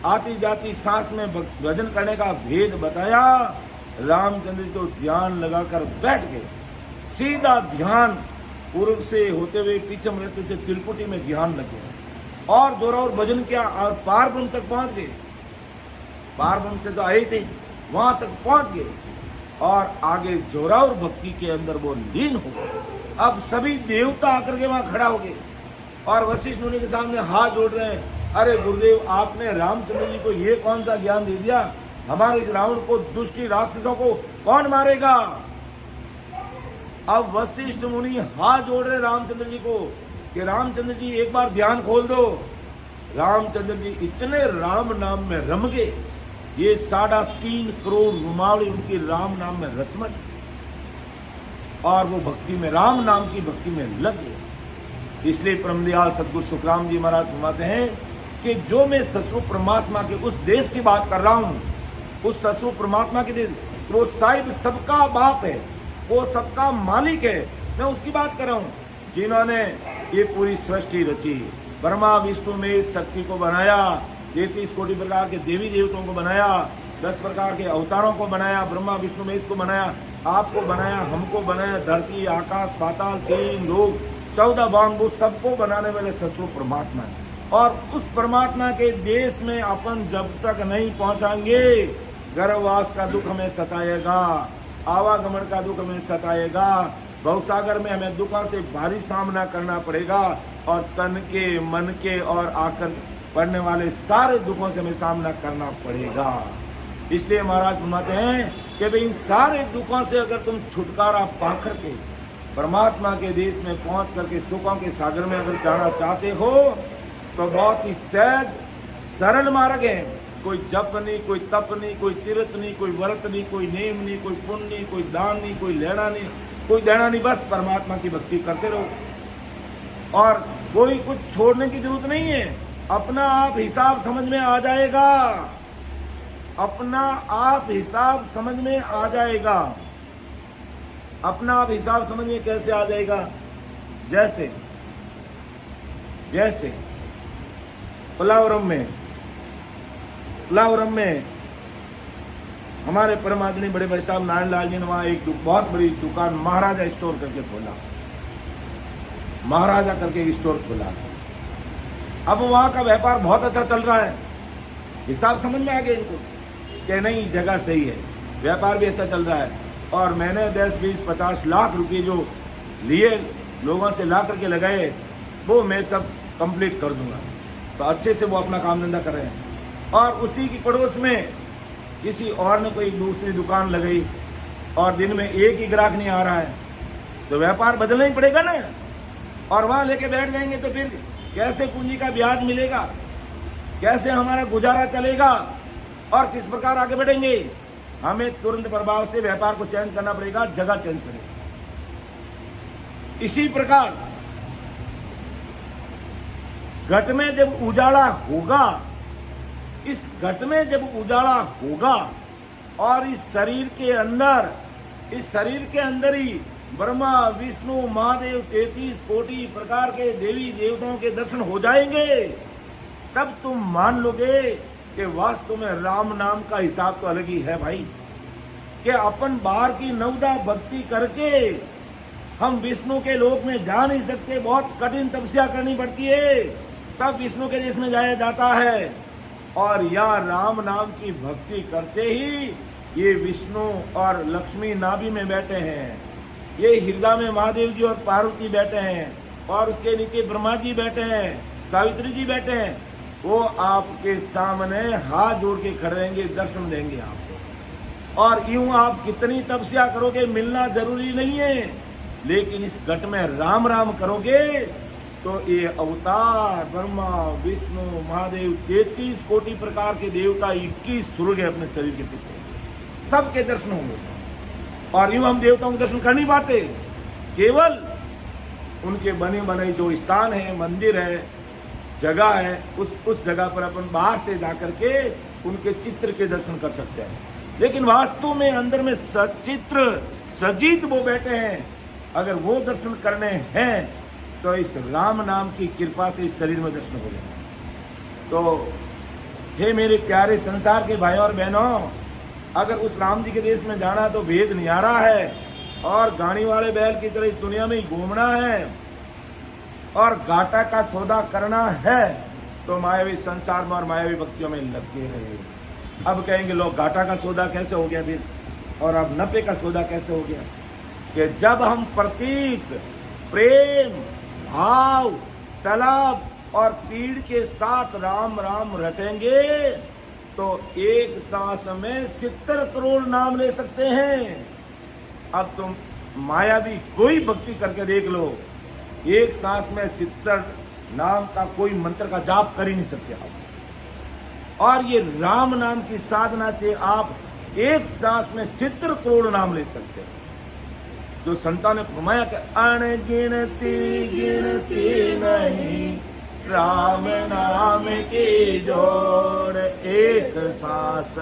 आती जाती सांस में भजन करने का भेद बताया, रामचंद्र जी तो ध्यान लगाकर बैठ गए, सीधा ध्यान पूर्व से होते हुए पीछम रास्ते से तिलकुटी में ध्यान लगे, और जोरावर भजन किया, और पार ब्रह्म तक पहुंच गए। पार ब्रह्म से तो आए थे, वहां तक पहुंच गए, और आगे जोरावर भक्ति के अंदर वो लीन हो गए। अब सभी देवता आकर के वहां खड़ा हो गए, और वशिष्ठ मुनि के सामने हाथ जोड़ रहे हैं, अरे गुरुदेव आपने रामचंद्र जी को ये कौन सा ज्ञान दे दिया, हमारे इस रावण को, दुष्टी राक्षसों को कौन मारेगा। अब वशिष्ठ मुनि हाथ जोड़ रहे रामचंद्र जी को कि रामचंद्र जी एक बार ध्यान खोल दो। रामचंद्र जी इतने राम नाम में रम गए, ये 3.5 करोड़ रुमावली उनकी राम नाम में रचमच, और वो भक्ति में, राम नाम की भक्ति में लग गए। इसलिए परमदयाल सदगुरु सुखराम जी महाराज फरमाते हैं कि जो मैं सस्वरूप परमात्मा के उस देश की बात कर रहा हूँ, उस सस्वरूप परमात्मा के देश, वो साहिब सबका बाप है, वो सबका मालिक है, मैं उसकी बात कर रहा हूँ, जिन्होंने ये पूरी सृष्टि रची, ब्रह्मा विष्णु में शक्ति को बनाया, 33 कोटि प्रकार के देवी देवताओं को बनाया, 10 प्रकार के अवतारों को बनाया, ब्रह्मा विष्णु में इसको बनाया, आपको बनाया, हमको बनाया, धरती आकाश पाताल 3 लोक 14 बांबू, सबको बनाने वाले सस्वरूप परमात्मा है। और उस परमात्मा के देश में अपन जब तक नहीं पहुंचाएंगे, गर्भवास का दुख हमें सताएगा, आवागमन का दुख हमें सताएगा, भवसागर में हमें दुखों से भारी सामना करना पड़ेगा और तन के, मन के और आकर पड़ने वाले सारे दुखों से हमें सामना करना पड़ेगा। इसलिए महाराज फरमाते हैं कि भाई इन सारे दुखों से अगर तुम छुटकारा पा करके परमात्मा के देश में पहुंच करके सुखों के सागर में अगर जाना चाहते हो तो बहुत ही सहज सरल मार्ग है। कोई जप नहीं, कोई तप नहीं, कोई तीर्थ नहीं, कोई व्रत नहीं, कोई नेम नहीं, कोई पुण्य नहीं, कोई दान नहीं, कोई लेना नहीं, कोई देना नहीं, बस परमात्मा की भक्ति करते रहो और कोई कुछ छोड़ने की जरूरत नहीं है। अपना आप हिसाब समझ में आ जाएगा, अपना आप हिसाब समझ में आ जाएगा। अपना आप हिसाब समझ में कैसे आ जाएगा? जैसे जैसे पलावरम में हमारे परमात्मा बड़े भाई साहब नारायण लाल जी ने वहां एक बहुत बड़ी दुकान महाराजा स्टोर करके खोला, महाराजा करके एक स्टोर खोला। अब वहां का व्यापार बहुत अच्छा चल रहा है, हिसाब समझ में आ गया इनको कि नहीं जगह सही है, व्यापार भी अच्छा चल रहा है और मैंने 10, 20, 50 लाख रुपए जो लिए लोगों से ला करके लगाए वो मैं सब कंप्लीट कर दूंगा। तो अच्छे से वो अपना काम धंधा कर रहे हैं और उसी की पड़ोस में किसी और ने कोई दूसरी दुकान लगाई और दिन में एक ही ग्राहक नहीं आ रहा है, तो व्यापार बदलना ही पड़ेगा ना। और वहां लेके बैठ जाएंगे तो फिर कैसे पूंजी का ब्याज मिलेगा, कैसे हमारा गुजारा चलेगा और किस प्रकार आगे बढ़ेंगे? हमें तुरंत प्रभाव से व्यापार को चेंज करना पड़ेगा, जगह चेंज करेगा। इसी प्रकार घट में जब उजाला होगा, इस घट में जब उजाला होगा और इस शरीर के अंदर ही ब्रह्मा विष्णु महादेव 33 कोटि प्रकार के देवी देवताओं के दर्शन हो जाएंगे, तब तुम मान लोगे कि वास्तव में राम नाम का हिसाब तो अलग ही है भाई। कि अपन बाहर की नवदा भक्ति करके हम विष्णु के लोक में जा नहीं सकते, बहुत कठिन तपस्या करनी पड़ती है, तब विष्णु के देश में जाया जाता है। और या राम नाम की भक्ति करते ही ये विष्णु और लक्ष्मी नाभि में बैठे हैं, ये हृदय में महादेव जी और पार्वती बैठे हैं और उसके नीचे ब्रह्मा जी बैठे हैं, सावित्री जी बैठे हैं। वो आपके सामने हाथ जोड़ के खड़े रहेंगे, दर्शन देंगे आपको। और यूं आप कितनी तपस्या करोगे, मिलना जरूरी नहीं है, लेकिन इस घट में राम राम करोगे तो ये अवतार ब्रह्मा विष्णु महादेव 33 कोटि प्रकार के देवता 21 स्वर्ग है अपने शरीर के पीछे, सबके दर्शन होंगे। और यूं हम देवताओं के दर्शन कर नहीं पाते, केवल उनके बने बनाए जो स्थान है, मंदिर है, जगह है, उस जगह पर अपन बाहर से जाकर के उनके चित्र के दर्शन कर सकते हैं। लेकिन वास्तव में अंदर में सचित्र सजीत वो बैठे हैं, अगर वो दर्शन करने हैं तो इस राम नाम की कृपा से इस शरीर में दर्शन हो जाए। तो हे मेरे प्यारे संसार के भाइयों और बहनों, अगर उस राम जी के देश में जाना तो भेज नियारा है और गाड़ी वाले बैल की तरह इस दुनिया में ही घूमना है और घाटा का सौदा करना है, तो मायावी संसार में और मायावी भक्तियों में लगते रहे। अब कहेंगे लोग घाटा का सौदा कैसे हो गया फिर, और अब नफे का सौदा कैसे हो गया? कि जब हम प्रतीक प्रेम भाव तलब और पीड़ के साथ राम राम रटेंगे तो एक सांस में 70 करोड़ नाम ले सकते हैं। अब तुम मायावी कोई भक्ति करके देख लो, एक सांस में 70 नाम का कोई मंत्र का जाप कर ही नहीं सकते आप। और ये राम नाम की साधना से आप एक सांस में 70 करोड़ नाम ले सकते हैं। जो संतों ने फरमाया कि अनगिनती गिनती नहीं राम नाम की जोड़, एक सांस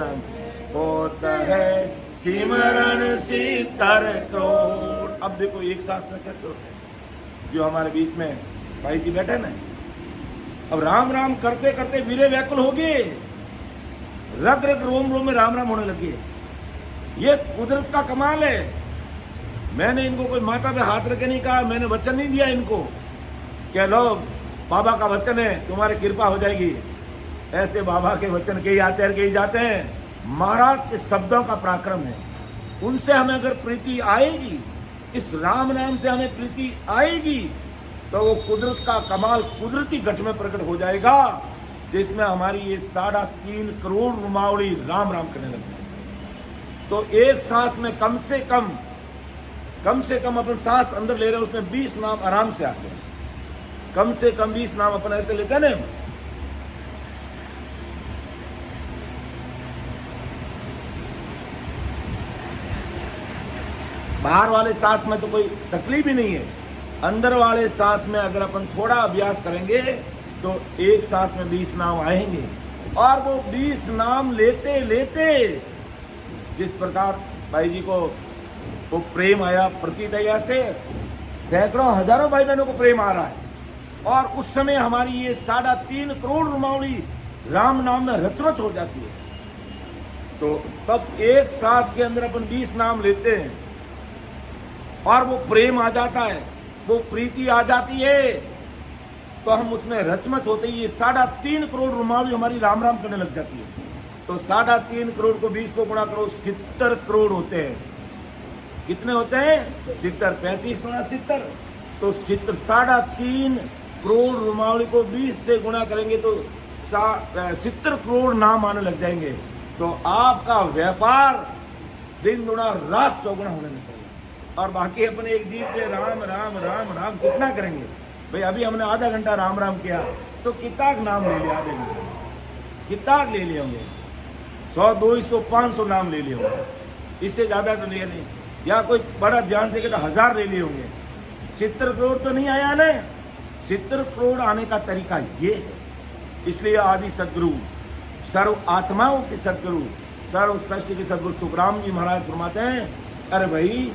होता है सिमरण 70 करोड़। अब देखो एक सांस में कैसे होता है। जो हमारे बीच में भाई जी बैठे ना, अब राम राम करते करते वीरे व्याकुल हो गए, रग रग रोम रोम में राम राम होने लगे। ये कुदरत का कमाल है। मैंने इनको कोई माथा पे हाथ रखे नहीं कहा, मैंने वचन नहीं दिया इनको कि लो बाबा का वचन है तुम्हारी कृपा हो जाएगी। ऐसे बाबा के वचन कही आते हैं कही जाते हैं, महाराज के शब्दों का पराक्रम है। उनसे हमें अगर प्रीति आएगी, इस राम नाम से हमें प्रीति आएगी, तो वो कुदरत का कमाल कुदरती घट में प्रकट हो जाएगा, जिसमें हमारी ये 3.5 करोड़ रुमावली राम राम करने लगती है। तो एक सांस में कम से कम अपन सांस अंदर ले रहे हैं, उसमें 20 नाम आराम से आते हैं। कम से कम 20 नाम अपन ऐसे लेते हैं ना। बाहर वाले सांस में तो कोई तकलीफ ही नहीं है, अंदर वाले सांस में अगर अपन थोड़ा अभ्यास करेंगे तो एक सांस में 20 नाम आएंगे। और वो 20 नाम लेते लेते जिस प्रकार भाई जी को वो प्रेम आया, प्रतिदया से सैकड़ों हजारों भाई बहनों को प्रेम आ रहा है, और उस समय हमारी ये 3.5 करोड़ रुमावली राम नाम में रचरच हो जाती है। तो तब एक सांस के अंदर अपन 20 नाम लेते हैं और वो प्रेम आ जाता है, वो प्रीति आ जाती है, तो हम उसमें रचमच होते ही ये 3.5 करोड़ रुमावली हमारी राम राम करने लग जाती है। तो 3.5 करोड़ को 20 को गुणा करो, 70 करोड़ होते हैं। कितने होते हैं? 70। 35 गुणा 70, तो 3.5 करोड़ रुमावली को 20 से गुणा करेंगे तो 70 करोड़ नाम आने लग जाएंगे। तो आपका व्यापार दिन गुणा रात चौगुना होने लगेगा। और बाकी अपने एक जीव के राम राम राम राम कितना करेंगे भाई? अभी हमने आधा घंटा राम राम किया तो कितना नाम ले लिया? आधे घंटे कितना ले लिए होंगे? 100, 200, 500 नाम ले लिए होंगे, इससे ज्यादा तो लिए नहीं। या कोई बड़ा ध्यान से कहता 1000 ले लिए होंगे। 70 करोड़ तो नहीं आया ना। 70 करोड़ आने का तरीका ये है। इसलिए आदि सदगुरु, सर्व आत्माओं के सदगुरु, सर्व सृष्टि के सदगुरु सुखराम जी महाराज फरमाते हैं, अरे भाई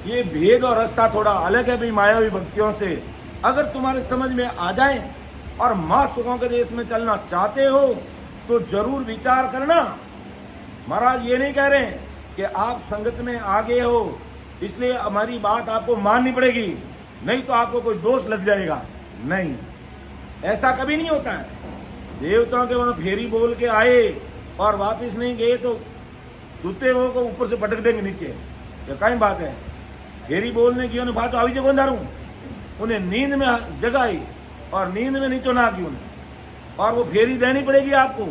ये भेद और रास्ता थोड़ा अलग है भाई मायावी भक्तियों से। अगर तुम्हारे समझ में आ जाए और मां सुखों के देश में चलना चाहते हो तो जरूर विचार करना। महाराज ये नहीं कह रहे कि आप संगत में आ गए हो इसलिए हमारी बात आपको माननी पड़ेगी, नहीं तो आपको कोई दोष लग जाएगा। नहीं, ऐसा कभी नहीं होता है। देवताओं के वहां फेरी बोल के आए और वापिस नहीं गए तो सुते हो को ऊपर से पटक देंगे नीचे। ये कहीं बात है? फेरी बोलने की उन्हें बात तो अभी जगह दारू, उन्हें नींद में जगाई और नींद में नीचो ना की उन्हें, और वो फेरी देनी पड़ेगी आपको।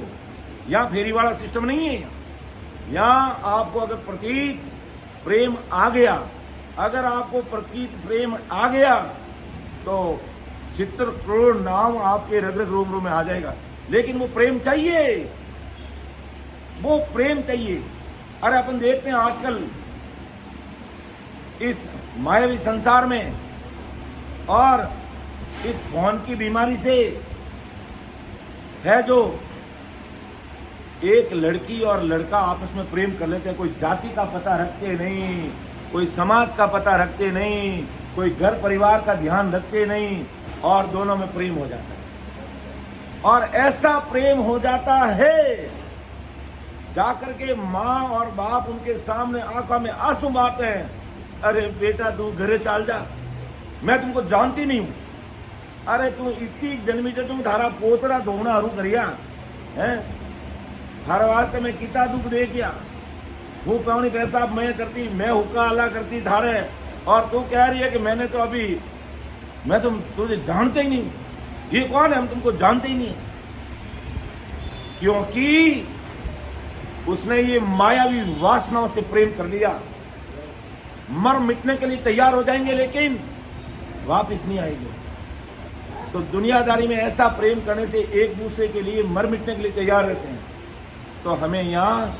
यहाँ फेरी वाला सिस्टम नहीं है। यहाँ आपको अगर प्रतीत प्रेम आ गया, अगर आपको प्रतीत प्रेम आ गया तो 70 करोड़ नाम आपके रग रग रोम रोम में आ जाएगा। लेकिन वो प्रेम चाहिए, वो प्रेम चाहिए। अरे अपन देखते हैं आजकल इस मायावी संसार में और इस फोन की बीमारी से है, जो एक लड़की और लड़का आपस में प्रेम कर लेते हैं, कोई जाति का पता रखते नहीं, कोई समाज का पता रखते नहीं, कोई घर परिवार का ध्यान रखते नहीं, और दोनों में प्रेम हो जाता है। और ऐसा प्रेम हो जाता है जाकर के माँ और बाप उनके सामने आंखों में आंसू बहाते हैं, अरे बेटा तू घरे चल जा, मैं तुमको जानती नहीं हूं, अरे तू इतनी जन्मी से तुम थारा पोतरा धोना हरू करिया है, थारा वास्ते में कितना दुख दे किया, वो पानी पैसा मैं करती, मैं हुक्का अल्लाह करती थारे, और तू कह रही है कि मैंने तो अभी, मैं तुझे जानते ही नहीं, ये कौन है, हम तुमको जानते ही नहीं। क्योंकि उसने ये मायावी वासनाओं से प्रेम कर लिया। मर मिटने के लिए तैयार हो जाएंगे लेकिन वापस नहीं आएंगे। तो दुनियादारी में ऐसा प्रेम करने से एक दूसरे के लिए मर मिटने के लिए तैयार रहते हैं। तो हमें यहाँ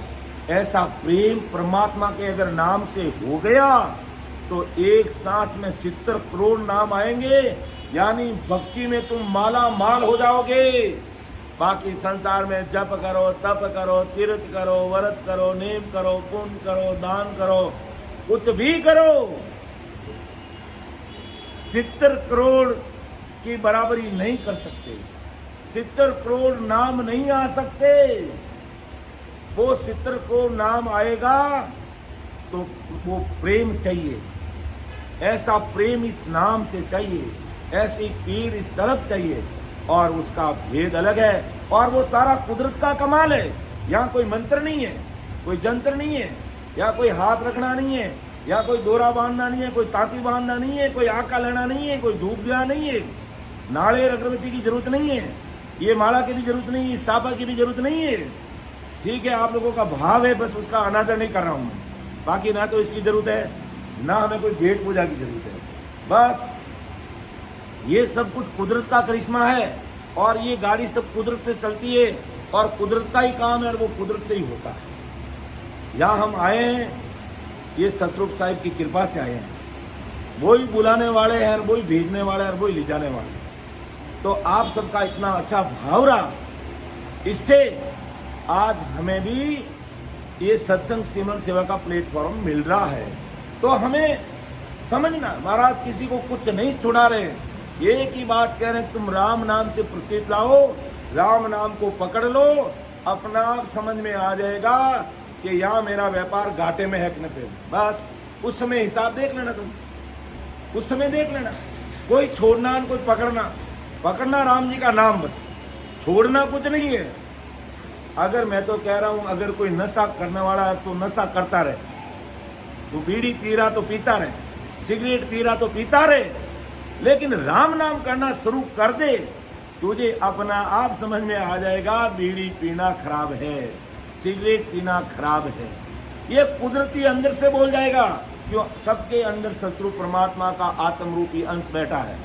ऐसा प्रेम परमात्मा के अगर नाम से हो गया तो एक सांस में 70 करोड़ नाम आएंगे, यानी भक्ति में तुम माला माल हो जाओगे। बाकी संसार में जप करो, तप करो, तीर्थ करो, व्रत करो, नेम करो, पुण्य करो, दान करो, कुछ भी करो, 70 करोड़ की बराबरी नहीं कर सकते। 70 करोड़ नाम नहीं आ सकते। वो 70 करोड़ नाम आएगा तो वो प्रेम चाहिए, ऐसा प्रेम इस नाम से चाहिए, ऐसी पीड़ इस तरफ चाहिए, और उसका भेद अलग है। और वो सारा कुदरत का कमाल है। यहाँ कोई मंत्र नहीं है, कोई जंत्र नहीं है, या कोई हाथ रखना नहीं है, या कोई डोरा बांधना नहीं है, कोई तांती बांधना नहीं है, कोई आका लेना नहीं है, कोई धूप दिया नहीं है, नारियल अगरबत्ती की जरूरत नहीं है, ये माला की भी जरूरत नहीं है, इस सापा की भी जरूरत नहीं है। ठीक है, आप लोगों का भाव है, बस उसका अनादर नहीं कर रहा हूं मैं। बाकी ना तो इसकी जरूरत है, ना हमें कोई भेंट पूजा की जरूरत है। बस ये सब कुछ कुदरत का करिश्मा है, और ये गाड़ी सब कुदरत से चलती है, और कुदरत का ही काम है, और वो कुदरत से ही होता है। यहाँ हम आए हैं, ये सतरूप साहिब की कृपा से आए हैं। वही बुलाने वाले हैं, और वही भेजने वाले हैं, और वही ले जाने वाले हैं। तो आप सबका इतना अच्छा भाव रहा, इससे आज हमें भी ये सत्संग सिमरन सेवा का प्लेटफॉर्म मिल रहा है। तो हमें समझना, महाराज किसी को कुछ नहीं छुड़ा रहे, एक ही बात कह रहे हैं, तुम राम नाम से प्रतीत लाओ, राम नाम को पकड़ लो, अपना आप समझ में आ जाएगा कि यहाँ मेरा व्यापार घाटे में है कि नहीं। बस उस समय हिसाब देख लेना, तुम उस समय देख लेना। कोई छोड़ना कोई पकड़ना, पकड़ना राम जी का नाम, बस छोड़ना कुछ नहीं है। अगर मैं तो कह रहा हूं, अगर कोई नशा करने वाला है तो नशा करता रहे, तो बीड़ी पी रहा तो पीता रहे, सिगरेट पी रहा तो पीता रहे, लेकिन राम नाम करना शुरू कर दे, तुझे अपना आप समझ में आ जाएगा बीड़ी पीना खराब है, सिगरेट पीना खराब है। ये कुदरती अंदर से बोल जाएगा, क्यों? सबके अंदर सतरू परमात्मा का आत्म रूपी अंश बैठा है,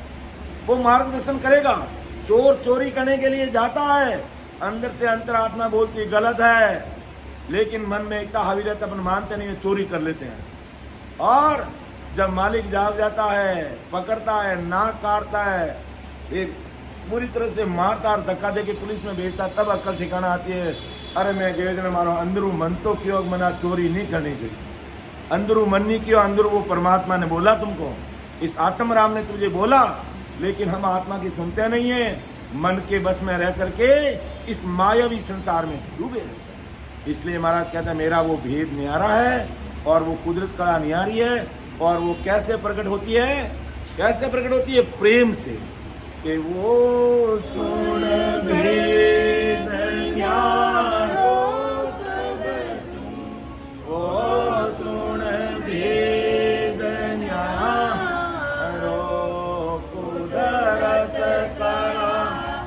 वो मार्गदर्शन करेगा। चोर चोरी करने के लिए जाता है, अंदर से अंतरात्मा बोलती गलत है, लेकिन मन में इतना हावी रहता, अपन मानते नहीं है, चोरी कर लेते हैं। और जब मालिक जाग जाता है, पकड़ता है, नाक काटता है, एक पूरी तरह से मारता और धक्का दे के पुलिस में भेजता, तब अक्ल ठिकाना आती है। अरे मैं गेजना मारो, अंदरू मन तो क्यों मना चोरी नहीं करनी चाहिए, अंदरू मन नहीं क्यों, अंदरू वो परमात्मा ने बोला तुमको, इस आत्म राम ने तुझे बोला, लेकिन हम आत्मा की सुनते नहीं है, मन के बस में रह करके इस मायावी संसार में डूबे। इसलिए महाराज कहता है मेरा वो भेद न्यारा है, और वो कुदरत का न्यारी है, और वो कैसे प्रकट होती है, कैसे प्रकट होती है? प्रेम से, कि वो सुन भेद न्यारो सब सुन, वो सुन भेद न्यारो कुदरत कला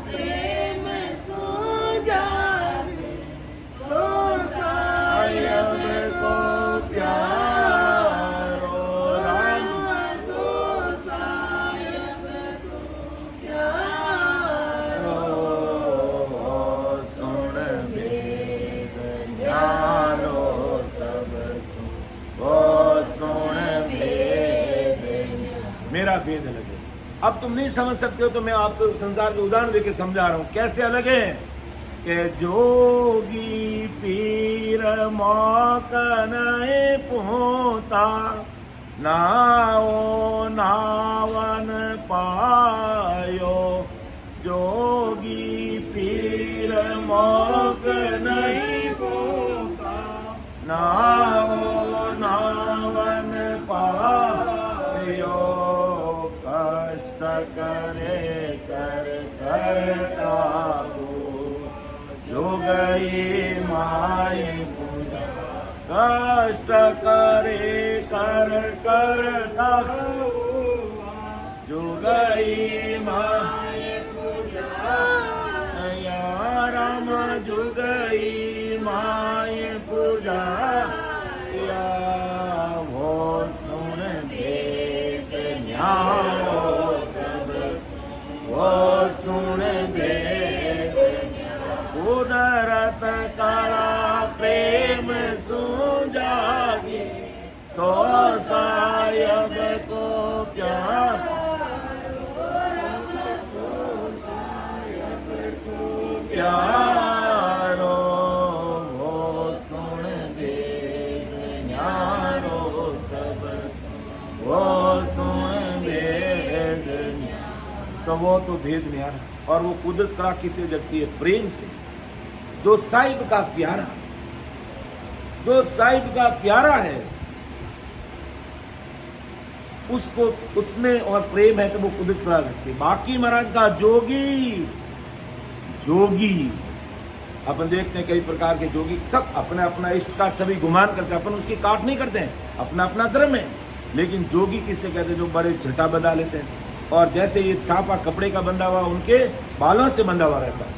प्रेम सुजाने, सो सायब को प्यारो राम, सो सायब सो प्यारो। सुन भेद न्यारो सब सुन, वो सुन भेद न्यारो। मेरा भेद अलग है। अब तुम नहीं समझ सकते हो तो मैं आपको संसार के उदाहरण देके समझा रहा हूं कैसे अलग है। कि जोगी पीर मौकनए पोता, नाओ नावन पायो, जोगी पीर मौकनए पोता, नाओ नावन पायो, कष्ट करे कर करता जो गई माय पूजा, कष्ट करे कर करता जो गई माय पूजा, या राम जो गई माय पूजा, या वो सुन भेद न्यारो सब, वो सुन भेद कुदरत कला प्रेम सुजागी, सो सायब को प्यारो प्यारो, वो सुन भेद न्यारो सब, वो सुन भेद न्यारो। तो वो तो भेद न्यारा, और वो कुदरत कला किसे जगती है? प्रेम से। जो साहिब का प्यारा, जो साहिब का प्यारा है, उसको उसमें और प्रेम है तो वो कुदरत कला रखती है। बाकी महाराज का जोगी, जोगी अपन देखते हैं कई प्रकार के जोगी सब अपना अपना इष्ट का सभी गुमान करते हैं, अपन उसकी काट नहीं करते हैं, अपना अपना धर्म है। लेकिन जोगी किससे कहते हैं? जो बड़े झटा बंधा लेते हैं। और जैसे ये सांपा कपड़े का बंधा हुआ उनके बालों से बंधा हुआ रहता है,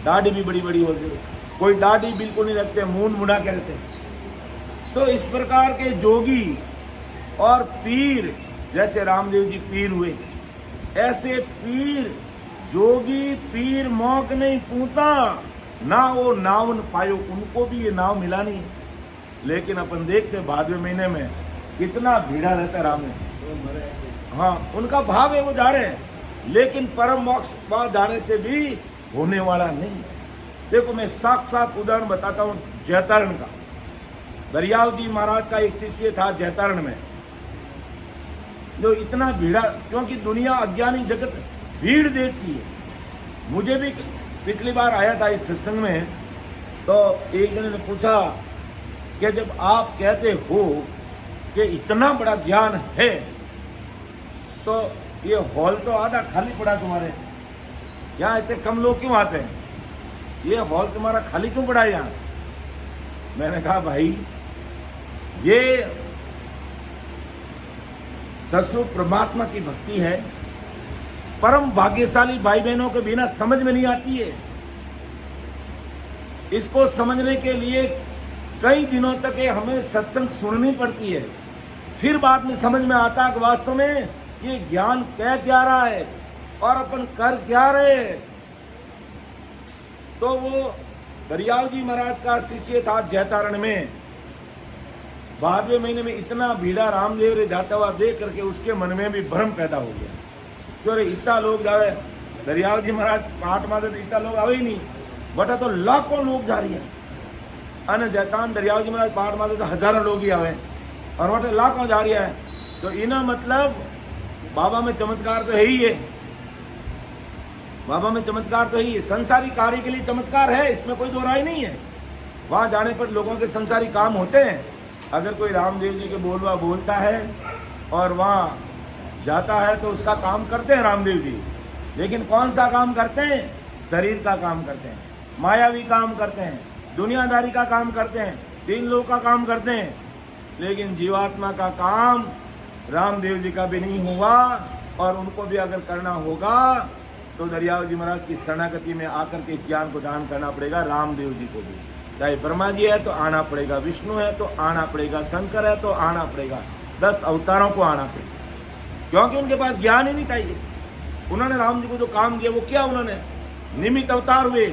दाढ़ी भी बड़ी बड़ी होती है, कोई दाढ़ी बिल्कुल नहीं रखते, मूंड मुड़ा के रहते हैं। तो इस प्रकार के जोगी और पीर, जैसे रामदेव जी पीर हुए, ऐसे पीर जोगी पीर मौक नहीं पूता ना वो नावन पायो, उनको भी ये नाव मिला नहीं। लेकिन अपन देखते भादवे महीने में कितना भीड़ा रहता है राम में। हाँ, उनका भाव है वो जा रहे हैं, लेकिन परम मोक्ष वहां जाने से भी होने वाला नहीं। देखो मैं साक्षात उदाहरण बताता हूँ जैतारण का। दरियाव जी महाराज का एक शिष्य था जैतारण में, जो इतना भीड़ा, क्योंकि दुनिया अज्ञानी जगत भीड़ देखती है। मुझे भी पिछली बार आया था इस सत्संग में, तो एक जने ने पूछा कि जब आप कहते हो कि इतना बड़ा ज्ञान है, तो ये हॉल तो आधा खाली पड़ा तुम्हारे, यहाँ इतने कम लोग क्यों आते हैं? ये हॉल तुम्हारा खाली क्यों पड़ा है यहाँ? मैंने कहा भाई, ये ससुर परमात्मा की भक्ति है, परम भाग्यशाली भाई बहनों के बिना समझ में नहीं आती है। इसको समझने के लिए कई दिनों तक हमें सत्संग सुननी पड़ती है, फिर बाद में समझ में आता है कि वास्तव में ये ज्ञान कह क्या रहा है और अपन कर क्या रहे हैं। तो वो दरियाव जी महाराज का शिष्य था जैतारण में। भादवे महीने में इतना भीड़ा रामदेव रे जाता हुआ देख करके उसके मन में भी भ्रम पैदा हो गया, क्यों रे इतना लोग जावे, दरियाव जी महाराज पाठ मारे तो इतना लोग आवे ही नहीं, बटा तो लाखों लोग जा रही है। अने जैतान दरियाव जी महाराज पाठ मारे तो हजारों लोग ही आवे, और बटे लाखों जा रही है। तो इना मतलब बाबा में चमत्कार तो है ही है, बाबा में चमत्कार तो ही है, संसारी कार्य के लिए चमत्कार है, इसमें कोई दो राय नहीं है। वहां जाने पर लोगों के संसारी काम होते हैं। अगर कोई रामदेव जी के बोलवा बोलता है और वहां जाता है तो उसका काम करते हैं रामदेव जी, लेकिन कौन सा काम करते हैं? शरीर का काम करते हैं, मायावी काम करते हैं, दुनियादारी का काम करते हैं, तीन लोग का काम करते हैं। लेकिन जीवात्मा का काम रामदेव जी का भी नहीं हुआ, और उनको भी अगर करना होगा तो दरियाव जी महाराज की शरणागति में आकर के इस ज्ञान को दान करना पड़ेगा। रामदेव जी को भी, चाहे ब्रह्मा जी है तो आना पड़ेगा, विष्णु है तो आना पड़ेगा, शंकर है तो आना पड़ेगा, 10 अवतारों को आना पड़ेगा, क्योंकि उनके पास ज्ञान ही नहीं चाहिए। उन्होंने राम जी को जो काम दिया वो क्या, उन्होंने निमित्त अवतार हुए,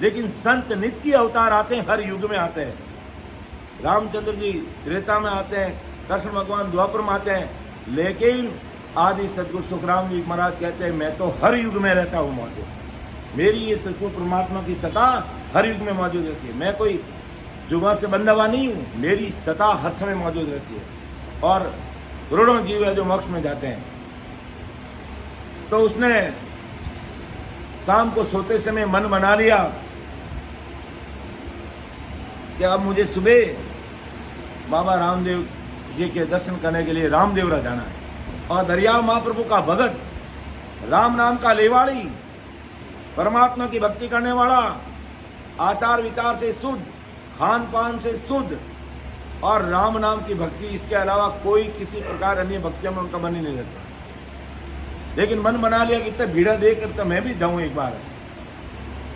लेकिन संत नित्य अवतार आते हैं, हर युग में आते हैं। रामचंद्र जी त्रेता में आते हैं, कृष्ण भगवान द्वापर में आते हैं, लेकिन आदि सदगुरु सुखराम जी महाराज कहते हैं मैं तो हर युग में रहता हूँ मौजूद, मेरी ये सचमुच परमात्मा की सत्ता हर युग में मौजूद रहती है। मैं कोई जुगा से बंधा हुआ नहीं हूँ, मेरी सत्ता हर समय मौजूद रहती है। और करोड़ों जीव है जो मोक्ष में जाते हैं। तो उसने शाम को सोते समय मन बना लिया कि अब मुझे सुबह बाबा रामदेव जी के दर्शन करने के लिए रामदेवरा जाना है। और दरियाव महाप्रभु का भगत, राम नाम का लेवाड़ी, परमात्मा की भक्ति करने वाला, आचार विचार से शुद्ध, खान पान से शुद्ध, और राम नाम की भक्ति, इसके अलावा कोई किसी प्रकार अन्य भक्तियों में उनका मन ही नहीं रहता। लेकिन मन बना लिया कि इतना भीड़ा देख कर तो मैं भी जाऊं एक बार।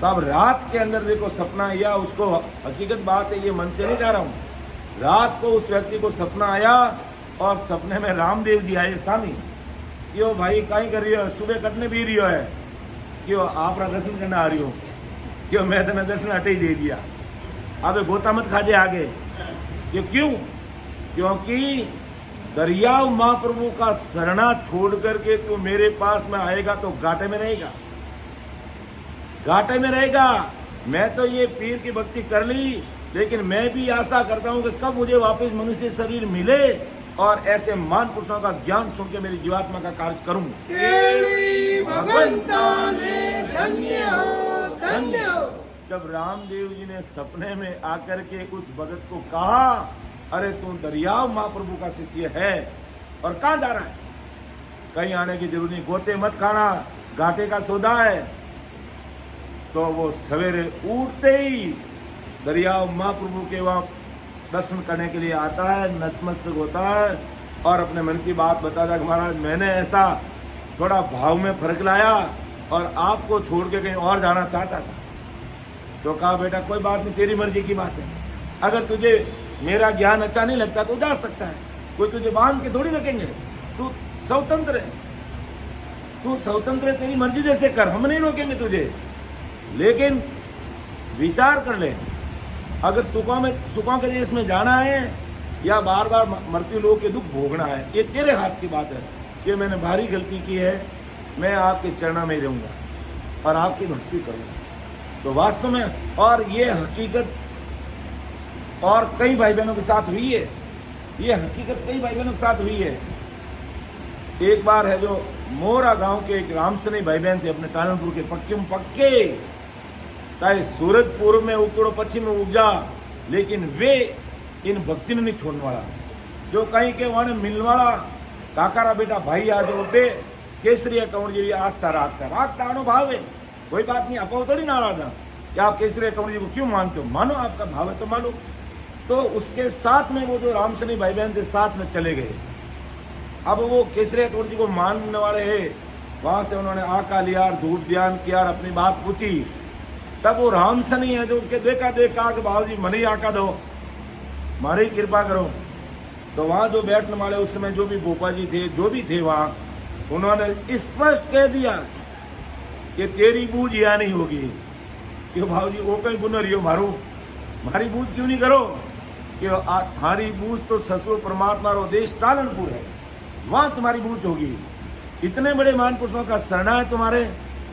तो अब रात के अंदर देखो सपना आया उसको, हकीकत बात है, ये मन से नहीं जा रहा हूं, रात को उस व्यक्ति को सपना आया और सपने में रामदेव जी आए स्वामी, क्यों भाई कहीं कर रही हो, सुबह कटने भी रही हो है, क्यों आप दर्शन करने आ रही हो, क्यों मैं तुम्हें दर्शन हटे ही दे दिया, अब गोता मत खा दे आगे। क्यों? क्योंकि दरियाव महाप्रभु का शरणा छोड़ करके तू मेरे पास में आएगा तो घाटे में रहेगा, घाटे में रहेगा। मैं तो ये पीर की भक्ति कर ली, लेकिन मैं भी आशा करता हूं कि कब मुझे वापस मनुष्य शरीर मिले और ऐसे महान पुरुषों का ज्ञान सुन के मेरी जीवात्मा का कार्य करूं। जब रामदेव जी ने सपने में आकर के उस भगत को कहा, अरे तू दरियाव महाप्रभु का शिष्य है और कहाँ जा रहा है, कहीं आने की जरूरत नहीं, गोते मत खाना, घाटे का सौदा है। तो वो सवेरे उठते ही दरियाव महाप्रभु के वहाँ दर्शन करने के लिए आता है, नतमस्तक होता है और अपने मन की बात बताता है कि महाराज मैंने ऐसा थोड़ा भाव में फर्क लाया और आपको छोड़ के कहीं और जाना चाहता था। तो कहा बेटा कोई बात नहीं, तेरी मर्जी की बात है। अगर तुझे मेरा ज्ञान अच्छा नहीं लगता तो जा सकता है, कोई तुझे बांध के थोड़ी रखेंगे। तू स्वतंत्र है, तू स्वतंत्र है, तेरी मर्जी जैसे कर, हम नहीं रोकेंगे तुझे। लेकिन विचार कर ले, अगर सुखों के देश में जाना है या बार बार मरते लोगों के दुख भोगना है, ये तेरे हाथ की बात है। ये मैंने भारी गलती की है, मैं आपके चरणों में रहूंगा और आपकी भक्ति करूंगा। तो वास्तव में और ये हकीकत और कई भाई बहनों के साथ हुई है, ये हकीकत कई भाई बहनों के साथ हुई है। एक बार है जो मोरा गांव के एक रामसनी भाई बहन थे, अपने टालनपुर के पक्के चाहे सूरज पूर्व में उत्तर पश्चिम में उगजा, लेकिन वे इन भक्ति ने नहीं छोड़ने वाला। जो कहीं के वहां मिलने वाला काकारा बेटा भाई आज उठे केसरिया कंवर जी आस्था राखता अनुभाव है, कोई बात नहीं, आप थोड़ी नाराज है कि आप केसरिया कंवर जी को क्यों मानते हो, मानो आपका भाव है तो मानो। तो उसके साथ में वो जो रामसनी भाई बहन थे साथ में चले गए। अब वो केसरिया कंवर जी को मानने वाले है, वहां से उन्होंने आका लिया, धूप ध्यान किया और अपनी बात पूछी। तब वो रामसनी है जो उनके देखा कि बाबू जी मन ही आका दो, मारी कृपा करो। तो वहां जो बैठने वाले उस समय जो भी भोपा जी थे, जो भी थे वहां, उन्होंने स्पष्ट कह दिया कि तेरी बूझ या नहीं होगी। कि भाव जी वो कहीं गुन रही हो मारू, मारी बूझ क्यों नहीं करो कि थारी बूझ तो ससुर परमात्मा रो देश टालनपुर है, वहां तुम्हारी बूझ होगी। इतने बड़े मान पुरुषों का शरणा है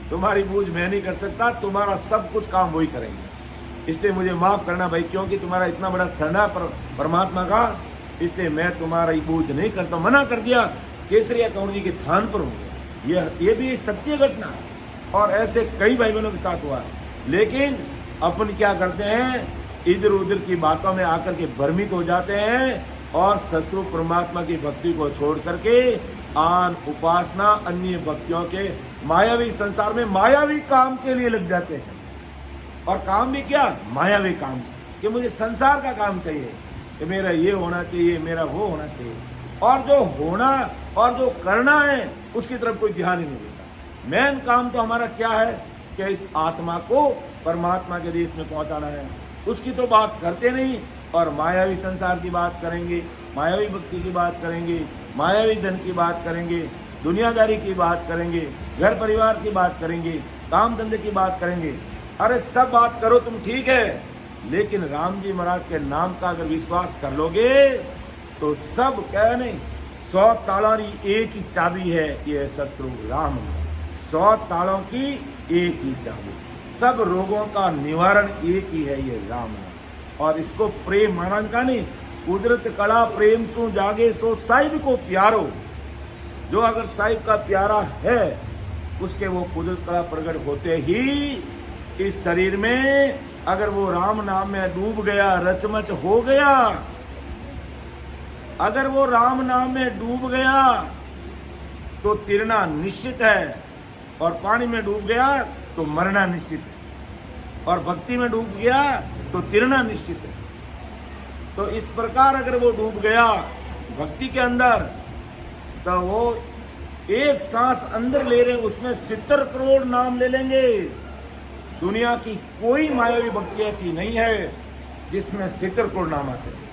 तुम्हारी बूझ मैं नहीं कर सकता, तुम्हारा सब कुछ काम वही करेंगे। इसलिए मुझे माफ करना भाई, क्योंकि तुम्हारा इतना बड़ा शरणा परमात्मा का, इसलिए मैं तुम्हारी बूझ नहीं करता। मना कर दिया, केसरिया कंवर जी के थान पर हूँ। ये भी सत्य घटना और ऐसे कई भाई बहनों के साथ हुआ। लेकिन अपन क्या करते हैं, इधर उधर की बातों में आकर के भ्रमित हो जाते हैं और ससुर परमात्मा की भक्ति को छोड़ करके आन उपासना अन्य भक्तियों के मायावी संसार में मायावी काम के लिए लग जाते हैं। और काम भी क्या, मायावी काम से, कि मुझे संसार का काम चाहिए, कि मेरा ये होना चाहिए, मेरा वो होना चाहिए, और जो होना और जो करना है उसकी तरफ कोई ध्यान ही नहीं देता। मेन काम तो हमारा क्या है कि इस आत्मा को परमात्मा के देश में पहुंचाना है, उसकी तो बात करते नहीं और मायावी संसार की बात करेंगे, मायावी भक्ति की बात करेंगे, मायावी धन की बात करेंगे, दुनियादारी की बात करेंगे, घर परिवार की बात करेंगे, काम धंधे की बात करेंगे। अरे सब बात करो तुम, ठीक है, लेकिन राम जी महाराज के नाम का अगर विश्वास कर लोगे तो सब कह नहीं, 100 तालों की एक ही चाबी है, ये सतगुरु राम। 100 तालों की एक ही चाबी, सब रोगों का निवारण एक ही है, ये राम है। और इसको प्रेम महाराज का नहीं, कुदरत कला प्रेम सो जागे सो साहिब को प्यारो। जो अगर साहिब का प्यारा है उसके वो कुदरत कला प्रकट होते ही इस शरीर में, अगर वो राम नाम में डूब गया, रचमच हो गया, अगर वो राम नाम में डूब गया तो तिरना निश्चित है, और पानी में डूब गया तो मरना निश्चित है, और भक्ति में डूब गया तो तिरना निश्चित है। तो इस प्रकार अगर वो डूब गया भक्ति के अंदर, तो वो एक सांस अंदर ले रहे उसमें 70 करोड़ नाम ले लेंगे। दुनिया की कोई मायावी भक्ति ऐसी नहीं है जिसमें 70 करोड़ नाम आते हैं।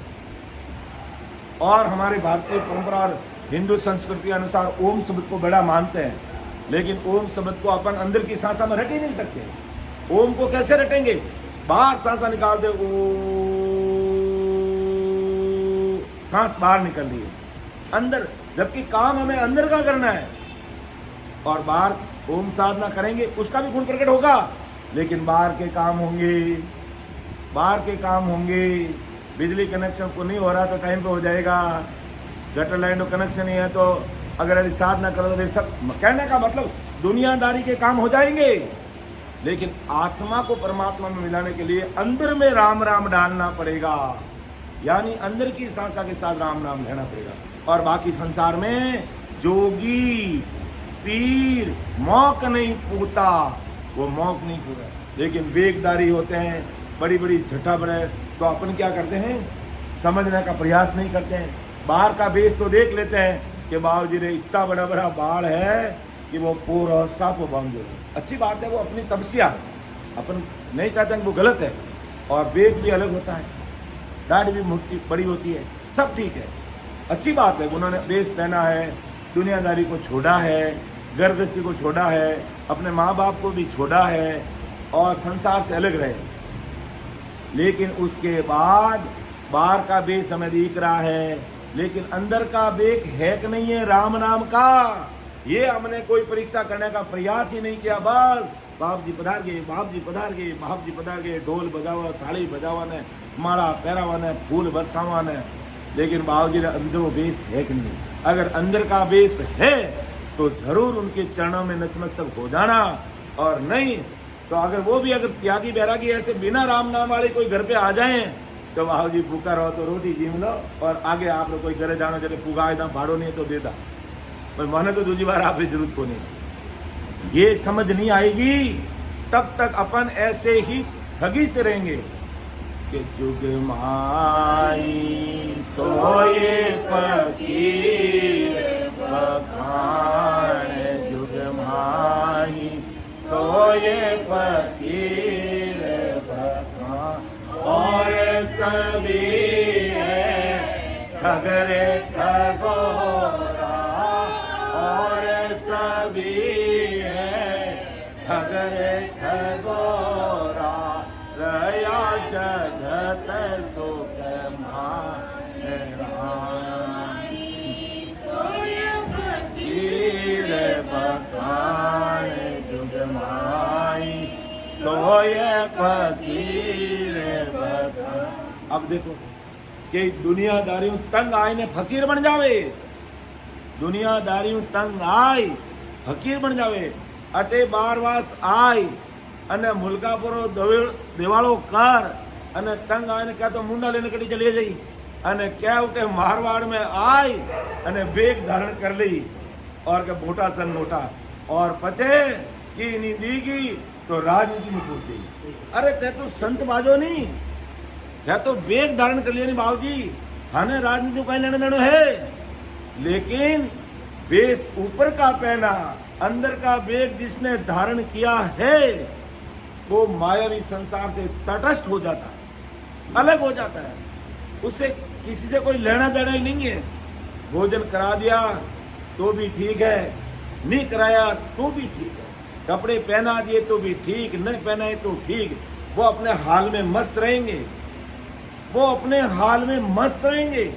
और हमारे भारतीय परंपरा और हिंदू संस्कृति के अनुसार ओम शब्द को बड़ा मानते हैं, लेकिन ओम शब्द को अपन अंदर की सांसा में रट ही नहीं सकते। ओम को कैसे रटेंगे, बाहर सांसा निकाल दे, ओ सांस बाहर निकल रही है, अंदर, जबकि काम हमें अंदर का करना है। और बाहर ओम साधना करेंगे उसका भी गुण प्रकट होगा, लेकिन बाहर के काम होंगे, बिजली कनेक्शन को नहीं हो रहा तो टाइम पे हो जाएगा, गटर लाइन कनेक्शन ही है तो अगर यदि साधना करो तो सब, कहने का मतलब दुनियादारी के काम हो जाएंगे। लेकिन आत्मा को परमात्मा में मिलाने के लिए अंदर में राम राम डालना पड़ेगा, यानी अंदर की सांसा के साथ राम नाम लेना पड़ेगा। और बाकी संसार में जोगी पीर मौक नहीं पूता, वो मौक नहीं पूरा। लेकिन वेगदारी होते हैं, बड़ी बड़ी झट्ठा बड़े, तो अपन क्या करते हैं, समझने का प्रयास नहीं करते हैं। बाहर का बेस तो देख लेते हैं कि बाबू जी रे इतना बड़ा बड़ा बाल है कि वो पूरा साफ बांध दे। अच्छी बात है, वो अपनी तपस्या है, अपन नहीं कहते कि वो गलत है। और वेग भी अलग होता है, दाढ़ी भी मोटी बड़ी होती है, सब ठीक है, अच्छी बात है। उन्होंने बेस पहना है, दुनियादारी को छोड़ा है, गर्भस्थी को छोड़ा है, अपने माँ बाप को भी छोड़ा है और संसार से अलग रहे। लेकिन उसके बाद बाहर का बेस हमें दिख रहा है, लेकिन अंदर का बेग है कि नहीं है राम नाम का, ये हमने कोई परीक्षा करने का प्रयास ही नहीं किया। बस बाप जी पधार गए, बाप जी पधार गए, बाप जी पधार गए, ढोल बजावा, थाली बजावा ने, माला पहरावा ने, फूल बरसावा ने, लेकिन बाबू जी अंदर वो बेस है कि नहीं। अगर अंदर का बेस है तो जरूर उनके चरणों में नतमस्तक हो जाना, और नहीं तो अगर वो भी अगर त्यागी बैरागी ऐसे बिना राम नाम वाले कोई घर पे आ जाए तो बाबू जी भूखा रहो तो रोटी जीव लो, और आगे आप लोग कोई घरे जाना चले पुगा इतना भाड़ो नहीं तो देता, पर माने तो दूसरी बार आप जरूरत को नहीं। ये समझ नहीं आएगी तब तक अपन ऐसे ही ठगीते रहेंगे कि जुग माई सोए फकीर बखान, जुग माई सोए फकीर बखान, और सभी है ठगरे ठगोरा, और सभी है ठगरे ठगोरा, रया जगत सुख फकीर बखान, जुग माई सोय फकीर बखान। अब देखो कि दुनियादारियों तंग आए ने फकीर बन जावे, दुनियादारियों तंग आए फकीर बन जावे। अटे बारवास आय અને મુલકાપુરો દેવાળો કર અને તંગ આવીને ક્યાં તો મુંડા લઈને કડી ચલી જઈ અને क्या કે મારવાડ में आय અને बेग धारण कर ली और के मोटा सन मोटा और पते की नहीं दीगी तो राजनीति में पहुंची। अरे ते तो संत बाजो नहीं, क्या तो बेग धारण कर लिया नहीं बाबूजी, हाने राजनीति को कहीं लेने देने है। लेकिन बेस ऊपर का पहना, अंदर का बेग जिसने धारण किया है वो मायावी संसार से तटस्थ हो जाता है, अलग हो जाता है, उससे किसी से कोई लेना देना ही नहीं है। भोजन करा दिया तो भी ठीक है, नहीं कराया तो भी ठीक है, कपड़े पहना दिए तो भी ठीक, न पहनाए तो ठीक, वो अपने हाल में मस्त रहेंगे, वो अपने हाल में मस्त रहेंगे।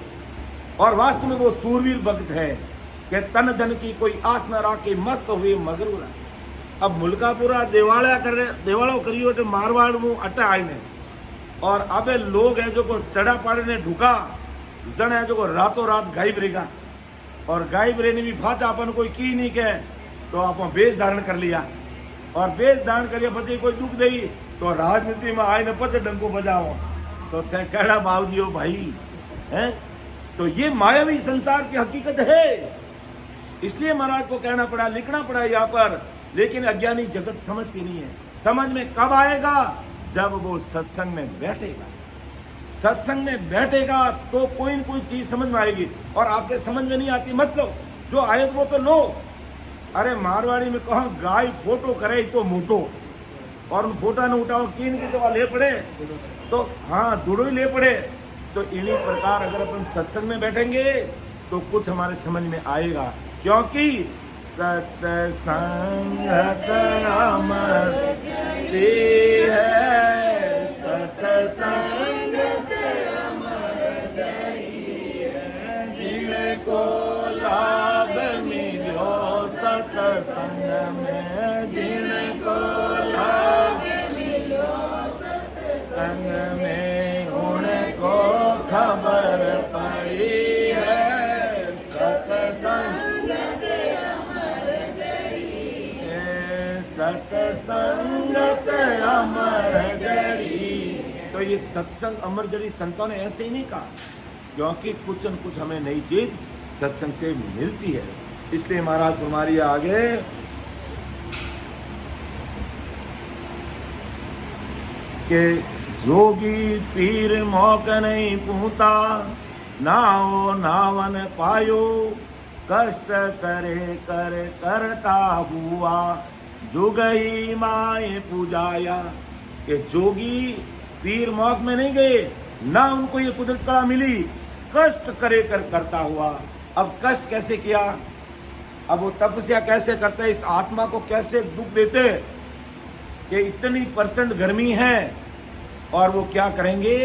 और वास्तव में वो सूरवीर भक्त है कि तन धन की कोई आस न राखे, मस्त हुए मगरूर। अब मुल्कापुरा देवाड़ो करियो तो मारवाड़ में अटे आईने, और अबे लोग है जो को चढ़ा पाड़े ने ढुका जन है जो को रातों रात गायब रहेगा, और गायब रहने भी फाचा अपन कोई की नहीं कहे तो आप बेस धारण कर लिया, और बेस धारण करिए पति कोई दुख दई तो राजनीति में आए न पचे डंको बजाओ तो थे कहना बाबूजी हो भाई हैं। तो ये मायावी संसार की हकीकत है, इसलिए महाराज को कहना पड़ा, लिखना पड़ा यहाँ पर। लेकिन अज्ञानी जगत समझती नहीं है। समझ में कब आएगा? जब वो सत्संग में बैठेगा, सत्संग में बैठेगा तो कोई न कोई चीज समझ में आएगी। और आपके समझ में नहीं आती मतलब जो आए वो तो लो। अरे मारवाड़ी में कहो गाय फोटो करे तो मोटो, और उन फोटा न उठाओ कीन की तो ले पड़े तो हाँ दुड़ो ही ले पड़े। तो इन्हीं प्रकार अगर अपन सत्संग में बैठेंगे तो कुछ हमारे समझ में आएगा, क्योंकि सत्संगत अमर है, सत्संगत अमर है, जिनको लाभ मिलो सत्संग में, जिनको लाभ मिलो सत्संग में, उनको खबर पड़ी है सत्संगत अमर जड़ी, सत्संगत अमर जड़ी। तो ये सत्संग अमर जड़ी संतों ने ऐसे ही नहीं कहा, क्योंकि कुछ न कुछ हमें नई चीज सत्संग से मिलती है। इसलिए महाराज तुम्हारी आगे कि जोगी पीर मौक नहीं पूता, नाओ नावन पायो, कष्ट करे कर करता हुआ, जोगई माए पूजाया। कि जोगी पीर मौक में नहीं गए, ना उनको ये कुदरत कला मिली, कष्ट करे कर करता हुआ। अब कष्ट कैसे किया, अब वो तपस्या कैसे करते, इस आत्मा को कैसे दुख देते कि इतनी प्रचंड गर्मी है, और वो क्या करेंगे,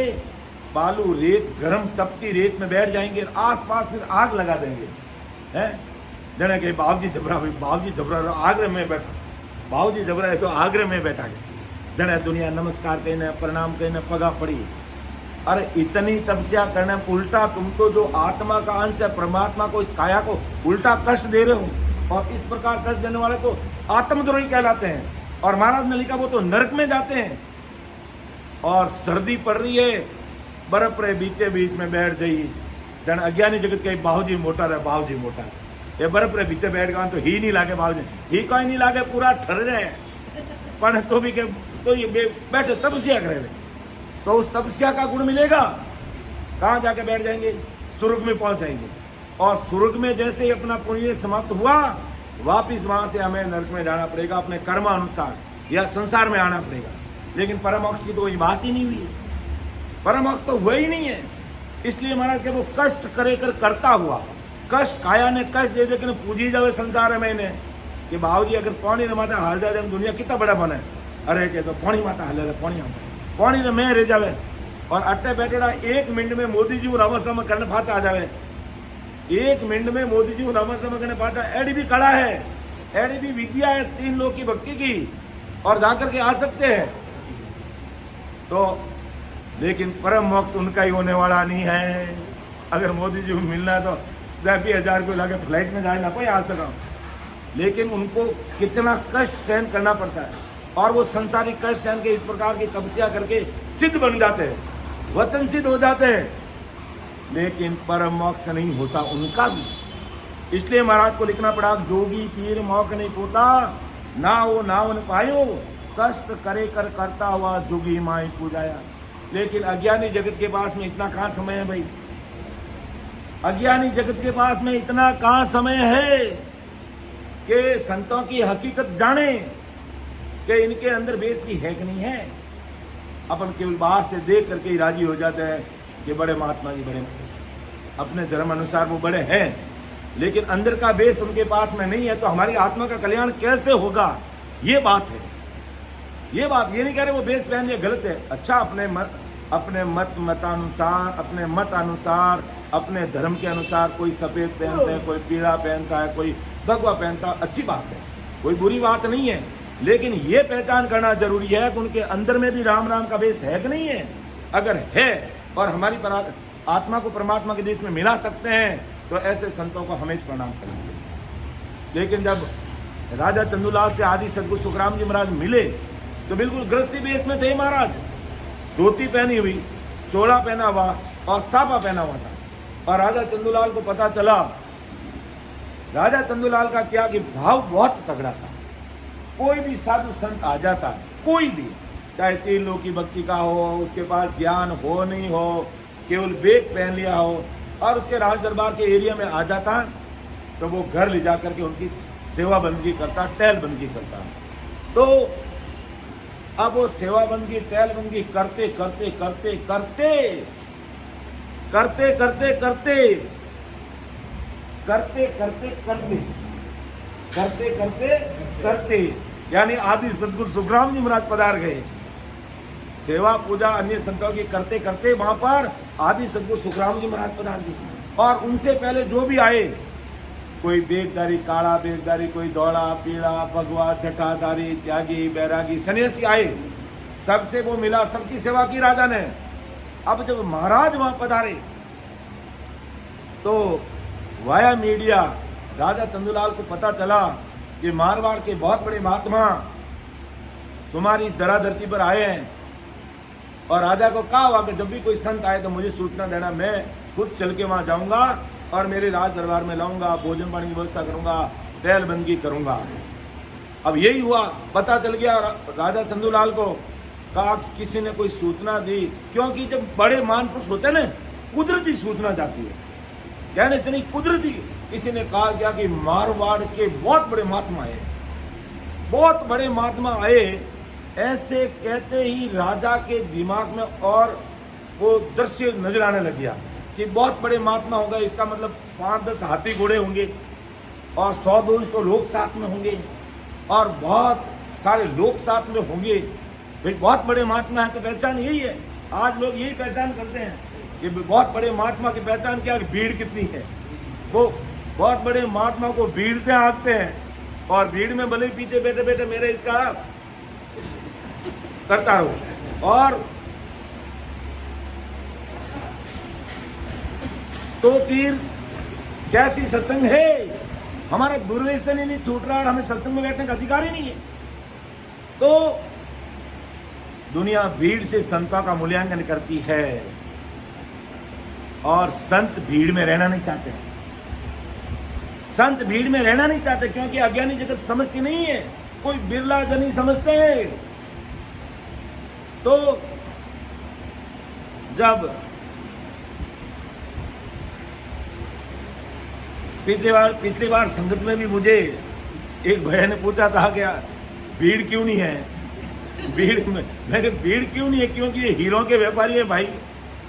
बालू रेत गर्म तपती रेत में बैठ जाएंगे, आसपास फिर आग लगा देंगे, हैं। जने के बाबूजी जबरा आगरे में बैठा, बाबूजी जबरा है तो आगरे में बैठा है, जने दुनिया नमस्कार कहने प्रणाम कहने पगा पड़ी। अरे इतनी तपस्या करने उल्टा तुम तो जो आत्मा का अंश है, परमात्मा को, इस काया को उल्टा कष्ट दे रहे हो, और इस प्रकार कष्ट देने वाले तो आत्मद्रोही कहलाते हैं। और महाराज ने लिखा वो तो नरक में जाते हैं। और सर्दी पड़ रही है, बर्फ रे बीचे बीच में बैठ गई, जन अज्ञानी जगत के बाबूजी मोटा रहे, बाबूजी मोटा है, ये बर्फ रे बीचे बैठ गया तो ही नहीं लागे, बाबूजी ही कोई नहीं लागे, पूरा ठर रहे पर तो भी के तो ये बैठे तपस्या करे, तो उस तपस्या का गुण मिलेगा, कहाँ जाके बैठ जाएंगे, स्वर्ग में पहुंच जाएंगे। और स्वर्ग में जैसे ही अपना पुण्य समाप्त हुआ, वापिस वहां से हमें नरक में जाना पड़ेगा, अपने कर्म अनुसार, या संसार में आना पड़ेगा। लेकिन परमोक्ष की तो कोई बात ही नहीं हुई, परमोक्ष तो हुआ ही नहीं है। इसलिए महाराज के वो कष्ट करे कर करता हुआ, कष्ट काया ने कष्ट दे देकर पूजी जावे संसार में इन्हें कि बाबूजी अगर पौनी रे माता हाल जाए दुनिया कितना बड़ा बने, अरे के तो पौनी माता हाले रे पौनी रे मैं रह जावे, और अट्टे बैठेड़ा 1 मिनट में मोदी जी रामासम करने पाचा आ जावे, 1 मिनट में मोदी जी रामासम करने पाचा। एडी भी कला है, एडी भी विद्या है 3 लोग की भक्ति की, और जाकर के आ सकते हैं। तो लेकिन परम मोक्ष उनका ही होने वाला नहीं है। अगर मोदी जी को मिलना है तो 10,000 को लाके फ्लाइट में जाए ना कोई आ सका, लेकिन उनको कितना कष्ट सहन करना पड़ता है, और वो संसारिक कष्ट सहन के इस प्रकार की तपस्या करके सिद्ध बन जाते हैं, वचन सिद्ध हो जाते हैं, लेकिन परम मोक्ष नहीं होता उनका भी। इसलिए महाराज को लिखना पड़ा, जोगी पीर मौक नहीं पोता, ना वो नावन पायो, कष्ट करे कर करता हुआ, जोगी माई पूजाया। लेकिन अज्ञानी जगत के पास में इतना कहाँ समय है भाई, अज्ञानी जगत के पास में इतना कहाँ समय है कि संतों की हकीकत जाने कि इनके अंदर बेस की है कि नहीं है। अपन केवल बाहर से देख करके ही राजी हो जाते हैं कि बड़े महात्मा जी, बड़े अपने धर्म अनुसार वो बड़े हैं, लेकिन अंदर का बेस उनके पास में नहीं है, तो हमारी आत्मा का कल्याण कैसे होगा, ये बात है। ये बात ये नहीं कह रहे वो बेस पहन लिया गलत है, अच्छा अपने मतानुसार, अपने मत अनुसार, अपने धर्म के अनुसार, कोई सफेद पहनते हैं, कोई पीला पहनता है, कोई भगवा पहनता है, अच्छी बात है, कोई बुरी बात नहीं है। लेकिन ये पहचान करना जरूरी है कि उनके अंदर में भी राम राम का बेस है कि नहीं है। अगर है और हमारी आत्मा को परमात्मा के देश में मिला सकते हैं, तो ऐसे संतों को हमेशा प्रणाम करना चाहिए। लेकिन जब राजा चंदूलाल से आदि सदगुरु सुखराम जी महाराज मिले, तो बिल्कुल गृहस्थी बेस में थे महाराज, धोती पहनी हुई, चोला पहना हुआ और साफा पहना हुआ था। और राजा चंदूलाल को पता चला, राजा चंदूलाल का क्या कि भाव बहुत तगड़ा था। कोई भी साधु संत आ जाता, कोई भी, चाहे 3 लोग की भक्ति का हो, उसके पास ज्ञान हो नहीं हो, केवल बेग पहन लिया हो, और उसके राज दरबार के एरिया में आ जाता, तो वो घर ले जा करके उनकी सेवा बंदगी करता, टहल बंदगी करता। तो अब वो सेवा बंदगी, टहल बंदगी करते करते करते करते करते करते करते करते करते करते करते करते करते यानी आदि सदगुरु सुखराम जी महाराज पधार गए। सेवा पूजा अन्य संतों की करते करते वहां पर आदि सदगुरु सुखराम जी महाराज पधार गए। और उनसे पहले जो भी आए, कोई बेगदारी, काला बेगदारी, कोई दौड़ा, पीला, भगवा, जटाधारी, त्यागी, बैरागी, सन्यासी आए, सबसे वो मिला, सबकी सेवा की राजा ने। अब जब महाराज वहां पधारे, तो वाया मीडिया राजा चंदूलाल को पता चला कि मारवाड़ के बहुत बड़े महात्मा तुम्हारी इस धरा धरती पर आए हैं। और राजा को कहा हुआ कि जब भी कोई संत आए तो मुझे सूचना देना, मैं खुद चल के वहां जाऊंगा और मेरे राज दरबार में लाऊंगा, भोजन पानी की व्यवस्था करूंगा, टहल बंदगी करूंगा। अब यही हुआ, पता चल गया राजा चंदूलाल को कहा कि किसी ने कोई सूचना दी, क्योंकि जब बड़े महापुरुष होते हैं ना, कुदरती सूचना जाती है, कहने से नहीं, कुदरती। किसी ने कहा क्या कि मारवाड़ के बहुत बड़े महात्मा आए, बहुत बड़े महात्मा आए। ऐसे कहते ही राजा के दिमाग में और वो दृश्य नजर आने लग गया कि बहुत बड़े महात्मा होगा, इसका मतलब 5-10 हाथी घोड़े होंगे और 100-200 लोग साथ में होंगे और बहुत सारे लोग साथ में होंगे। भाई बहुत बड़े महात्मा है तो पहचान यही है। आज लोग यही पहचान करते हैं कि बहुत बड़े महात्मा की पहचान क्या है, भीड़ कितनी है। वो बहुत बड़े महात्मा को भीड़ से आंकते हैं और भीड़ में भले पीछे बैठे बैठे मेरे इसका करता रहो। और तो फिर कैसी सत्संग है, हमारा दूरदर्शन ही नहीं छूट रहा और हमें सत्संग में बैठने का अधिकार ही नहीं है। तो दुनिया भीड़ से संतों का मूल्यांकन करती है और संत भीड़ में रहना नहीं चाहते। संत भीड़ में रहना नहीं चाहते क्योंकि अज्ञानी जगत समझती नहीं है, कोई बिरला जनी समझते हैं। तो जब पिछली बार संगत में भी मुझे एक भैया ने पूछा था क्या भीड़ क्यों नहीं है, भीड़ में मैं भीड़ क्यों नहीं है, क्योंकि ये हीरों के व्यापारी है भाई।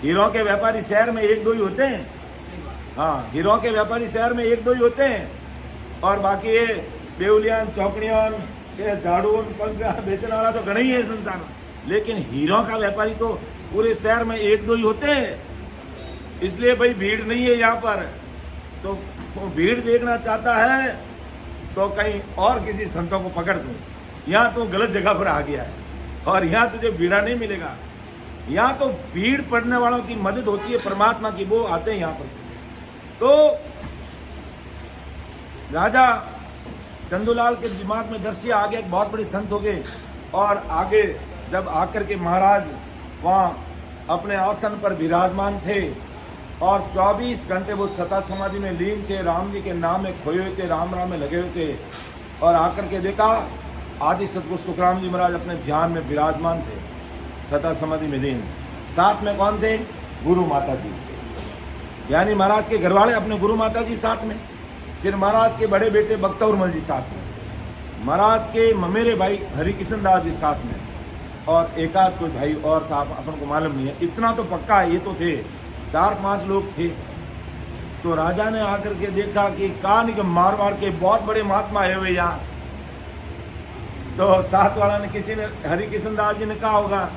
हीरों के व्यापारी शहर में 1-2 ही होते हैं। हाँ, हीरों के व्यापारी शहर में 1-2 ही होते हैं और बाकी ये बेउलियान चौकड़ियान ये झाड़ून पंखा बेचने वाला तो गणा ही है संसार में। लेकिन हीरों का व्यापारी तो पूरे शहर में 1-2 ही होते हैं। इसलिए भाई भीड़ नहीं है यहाँ पर। तो भीड़ देखना चाहता है तो कहीं और किसी संतों को पकड़ दूं। यहाँ तो गलत जगह पर आ गया है और यहाँ तुझे भीड़ा नहीं मिलेगा। यहाँ तो भीड़ पड़ने वालों की मदद होती है परमात्मा की, वो आते हैं यहाँ पर। तो राजा चंदूलाल के दिमाग में दृश्य आ गया, बहुत बड़े संत हो गए। और आगे जब आकर के महाराज वहाँ अपने आसन पर विराजमान थे और 24 घंटे वो सता समाधि में लीन थे, राम जी के नाम में खोए हुए थे, राम राम में लगे हुए थे। और आकर के देखा आदि सतगुरु सुखराम जी महाराज अपने ध्यान में विराजमान थे, सता समाधि में लीन। साथ में कौन थे? गुरु माता जी, यानी महाराज के घरवाले अपने गुरु माता जी साथ में, फिर महाराज के बड़े बेटे बख्तौरमल जी साथ में, महाराज के ममेरे भाई हरिकिशन दास जी साथ में, और एकाध कोई भाई और था, अपन को मालूम नहीं है। इतना तो पक्का है, ये तो थे 4-5 लोग थे। तो राजा ने आकर के देखा कि कहानी के मारवाड़ के बहुत बड़े महात्मा आए हुए यहाँ। तो साथ वाला ने किसी ने हरिकिशन दास जी ने कहा होगा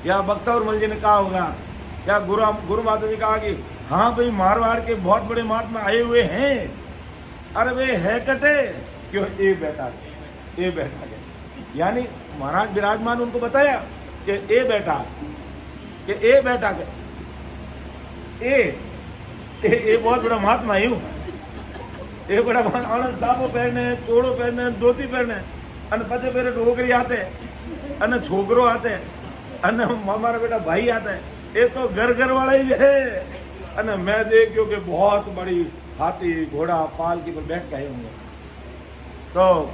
या बख्तौरमल जी ने कहा होगा या गुरु माता जी कहा कि हाँ भाई मारवाड़ के बहुत बड़े महात्मा आए हुए हैं। अरे वे है कटे क्यों, ए बैठा गया। यानी महाराज विराजमान उनको बताया कि ए बैठा के ए बहुत बड़ा महात्मा ही हूँ। ए बड़ा आनंद साबो पहने, चोड़ो पहने, धोती पहने, अन पते पेरे डोगरी आते, अन छोकरो आते, अन हमारा बेटा भाई आता है। ये तो घर वाला ही है। अन मैं देखियो कि बहुत बड़ी हाथी घोड़ा पालकी पर बैठ के आए होंगे। तो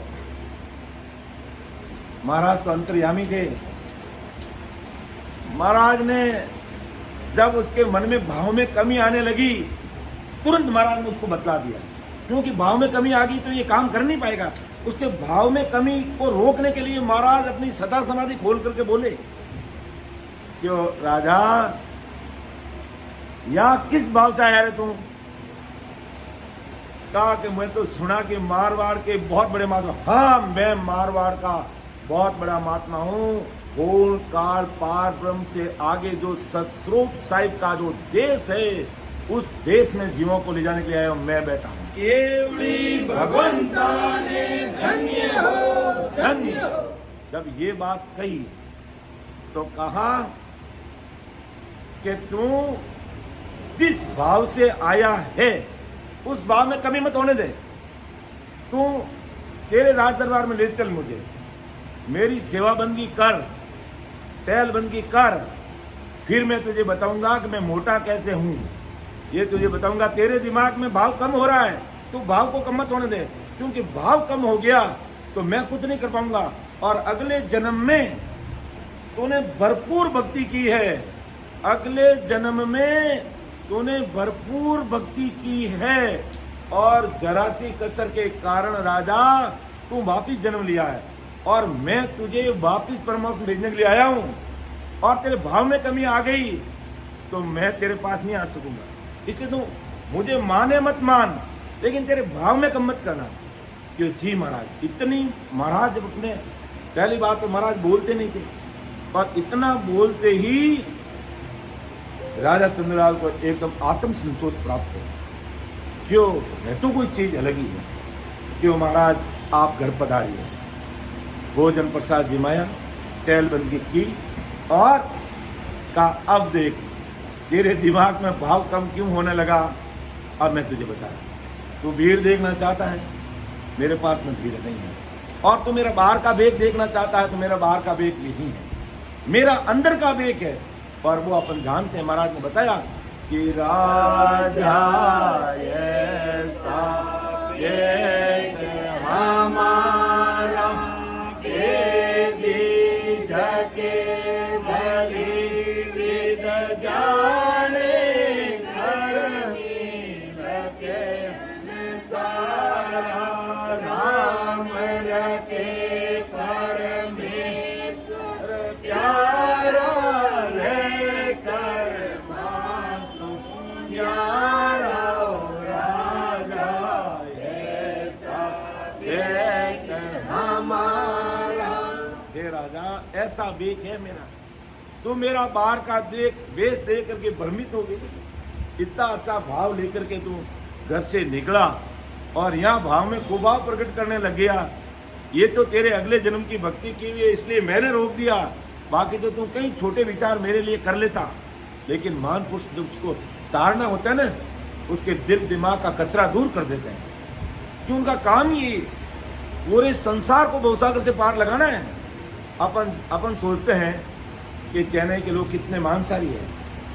महाराज तो अंतर्यामी थे। महाराज ने जब उसके मन में भाव में कमी आने लगी, तुरंत महाराज ने उसको बतला दिया, क्योंकि भाव में कमी आ गई तो ये काम कर नहीं पाएगा। उसके भाव में कमी को रोकने के लिए महाराज अपनी सता समाधि खोल करके बोले, क्यों राजा या किस भाव से आया रे तू? कहा कि मैं तो सुना कि मारवाड़ के बहुत बड़े महात्मा। हाँ, मैं मारवाड़ का बहुत बड़ा महात्मा हूँ। पूर्ण काल पार ब्रह्म से आगे जो सतस्वरूप साहिब का जो देश है, उस देश में जीवों को ले जाने के लिए आया हूँ, मैं बैठा हूँ। केवड़ी भगवंता ने धन्य हो, धन्य हो। जब ये बात कही तो कहा कि तू जिस भाव से आया है उस भाव में कमी मत होने दे। तू तेरे राज दरबार में ले चल, मुझे मेरी सेवा बंदगी कर, टहल बंदगी कर, फिर मैं तुझे बताऊंगा कि मैं मोटा कैसे हूं। ये तुझे बताऊंगा। तेरे दिमाग में भाव कम हो रहा है, तू भाव को कम मत होने दे, क्योंकि भाव कम हो गया तो मैं कुछ नहीं कर पाऊंगा। और अगले जन्म में तूने भरपूर भक्ति की है, अगले जन्म में तूने भरपूर भक्ति की है और जरा सी कसर के कारण राजा तू वापिस जन्म लिया है और मैं तुझे वापिस परमात्मा भेजने के लिए आया हूं और तेरे भाव में कमी आ गई तो मैं तेरे पास नहीं आ सकूंगा, इसलिए तू मुझे माने मत मान लेकिन तेरे भाव में कम मत करना। क्यों जी महाराज, इतनी महाराज अपने पहली बात तो महाराज बोलते नहीं थे और इतना बोलते ही राजा चंद्रलाल को एकदम आत्म संतोष प्राप्त हो। क्यों है तो कोई चीज अलग ही है। क्यों महाराज आप घर पधारिए, भोजन प्रसाद जिमाया, तेल बंदी की और का अब देख तेरे दिमाग में भाव कम क्यों होने लगा, अब मैं तुझे बता रहा हूं। तू भीड़ देखना चाहता है, मेरे पास में भीड़ नहीं है और तू मेरा बाहर का बेग देखना चाहता है तो मेरा बाहर का बेग नहीं है, मेरा अंदर का बेग है। और वो अपन जानते हैं, महाराज ने बताया कि राजा ऐसा बेग हमारा बेदी झके भली विद जाने घर रखे सारा राम रखे परमेश्वर प्यारा रे कर मासू प्यारा राजा ऐसा बेग हमारा। हे राजा ऐसा बेग है मेरा, तू मेरा बाहर का देख वेश देख करके भ्रमित हो गई, इतना अच्छा भाव लेकर के तू घर से निकला और यहाँ भाव में कुभाव प्रकट करने लग गया। ये तो तेरे अगले जन्म की भक्ति की हुई है इसलिए मैंने रोक दिया, बाकी तो तू कई छोटे विचार मेरे लिए कर लेता। लेकिन महान पुरुष जब उसको तारना होता है ना, उसके दिल दिमाग का कचरा दूर कर देते हैं, क्यों उनका काम ये पूरे संसार को भवसागर से पार लगाना है। अपन सोचते हैं कि चेन्नई के लोग कितने मांसाहारी है,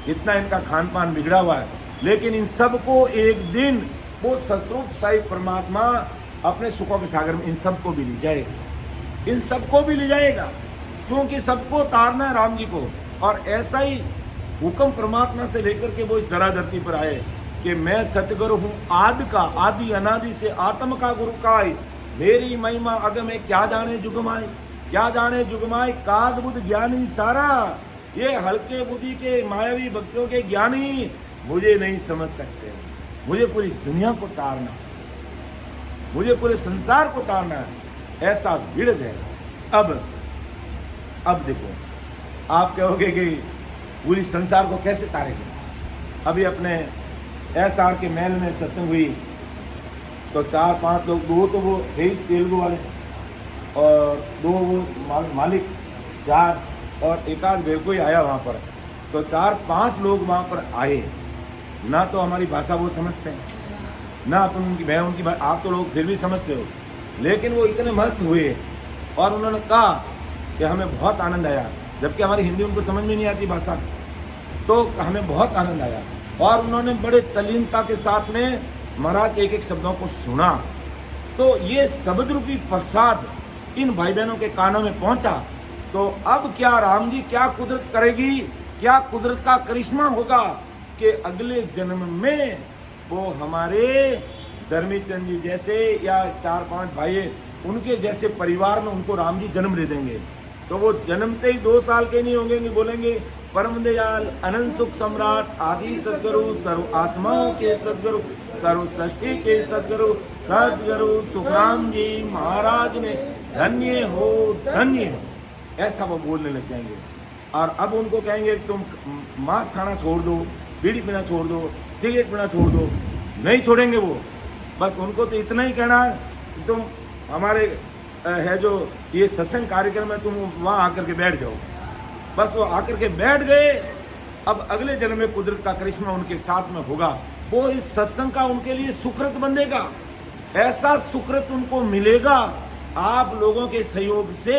इतना इनका खान पान बिगड़ा हुआ है, लेकिन इन सबको एक दिन वो ससरूप साई परमात्मा अपने सुखों के सागर में इन सबको भी ले जाएगा, इन सबको भी ले जाएगा, क्योंकि सबको तारना है राम जी को। और ऐसा ही हुक्म परमात्मा से लेकर के वो इस धरा धरती पर आए कि मैं सतगुरु हूँ आदि का, आदि अनादि से आत्म का गुरु काय, मेरी महिमा अग में क्या जाने जुगमाए, क्या जाने जुगमाए काग बुद्ध ज्ञानी सारा। ये हल्के बुद्धि के मायावी भक्तों के ज्ञानी मुझे नहीं समझ सकते, मुझे पूरी दुनिया को तारना, मुझे पूरे संसार को तारना है, ऐसा भिड़ जाएगा। अब देखो, आप कहोगे कि पूरी संसार को कैसे तारेंगे। अभी अपने एसआर के महल में सत्संग हुई तो 4-5 लोग, 2 तो वो थे तेलुगु वाले और 2 वो मालिक, 4 और एक आध बेर कोई आया वहाँ पर, तो 4-5 लोग वहाँ पर आए। ना तो हमारी भाषा वो समझते हैं, ना अपन उनकी मैं उनकी आप तो लोग फिर भी समझते हो, लेकिन वो इतने मस्त हुए और उन्होंने कहा कि हमें बहुत आनंद आया, जबकि हमारी हिंदी उनको समझ में नहीं आती भाषा, तो हमें बहुत आनंद आया। और उन्होंने बड़े तल्लीनता के साथ में महाराज एक एक शब्दों को सुना। तो ये शब्द रूपी प्रसाद इन भाई बहनों के कानों में पहुंचा। तो अब क्या राम जी क्या कुदरत करेगी, क्या कुदरत का करिश्मा होगा कि अगले जन्म में वो हमारे धर्मीचंद जी जैसे या 4-5 भाई उनके जैसे परिवार में उनको राम जी जन्म दे देंगे। तो वो जन्मते ही 2 साल के नहीं होंगे, बोलेंगे परम दयाल अनंत सुख सम्राट आदि सदगुरु सर्व आत्माओं के सदगुरु सर्व सृष्टि के सदगुरु सदगुरु सुखराम जी महाराज ने धन्य हो धन्य हो, ऐसा वो बोलने लग जाएंगे। और अब उनको कहेंगे तुम मांस खाना छोड़ दो, बीड़ी पीना छोड़ दो, सिगरेट पीना छोड़ दो, नहीं छोड़ेंगे वो। बस उनको तो इतना ही कहना है कि तुम हमारे है जो ये सत्संग कार्यक्रम है, तुम वहाँ आकर के बैठ जाओ। बस वो आकर के बैठ गए। अब अगले जन्म में कुदरत का करिश्मा उनके साथ में होगा, वो इस सत्संग का उनके लिए सुकृत बनेगा, ऐसा सुकृत उनको मिलेगा आप लोगों के सहयोग से।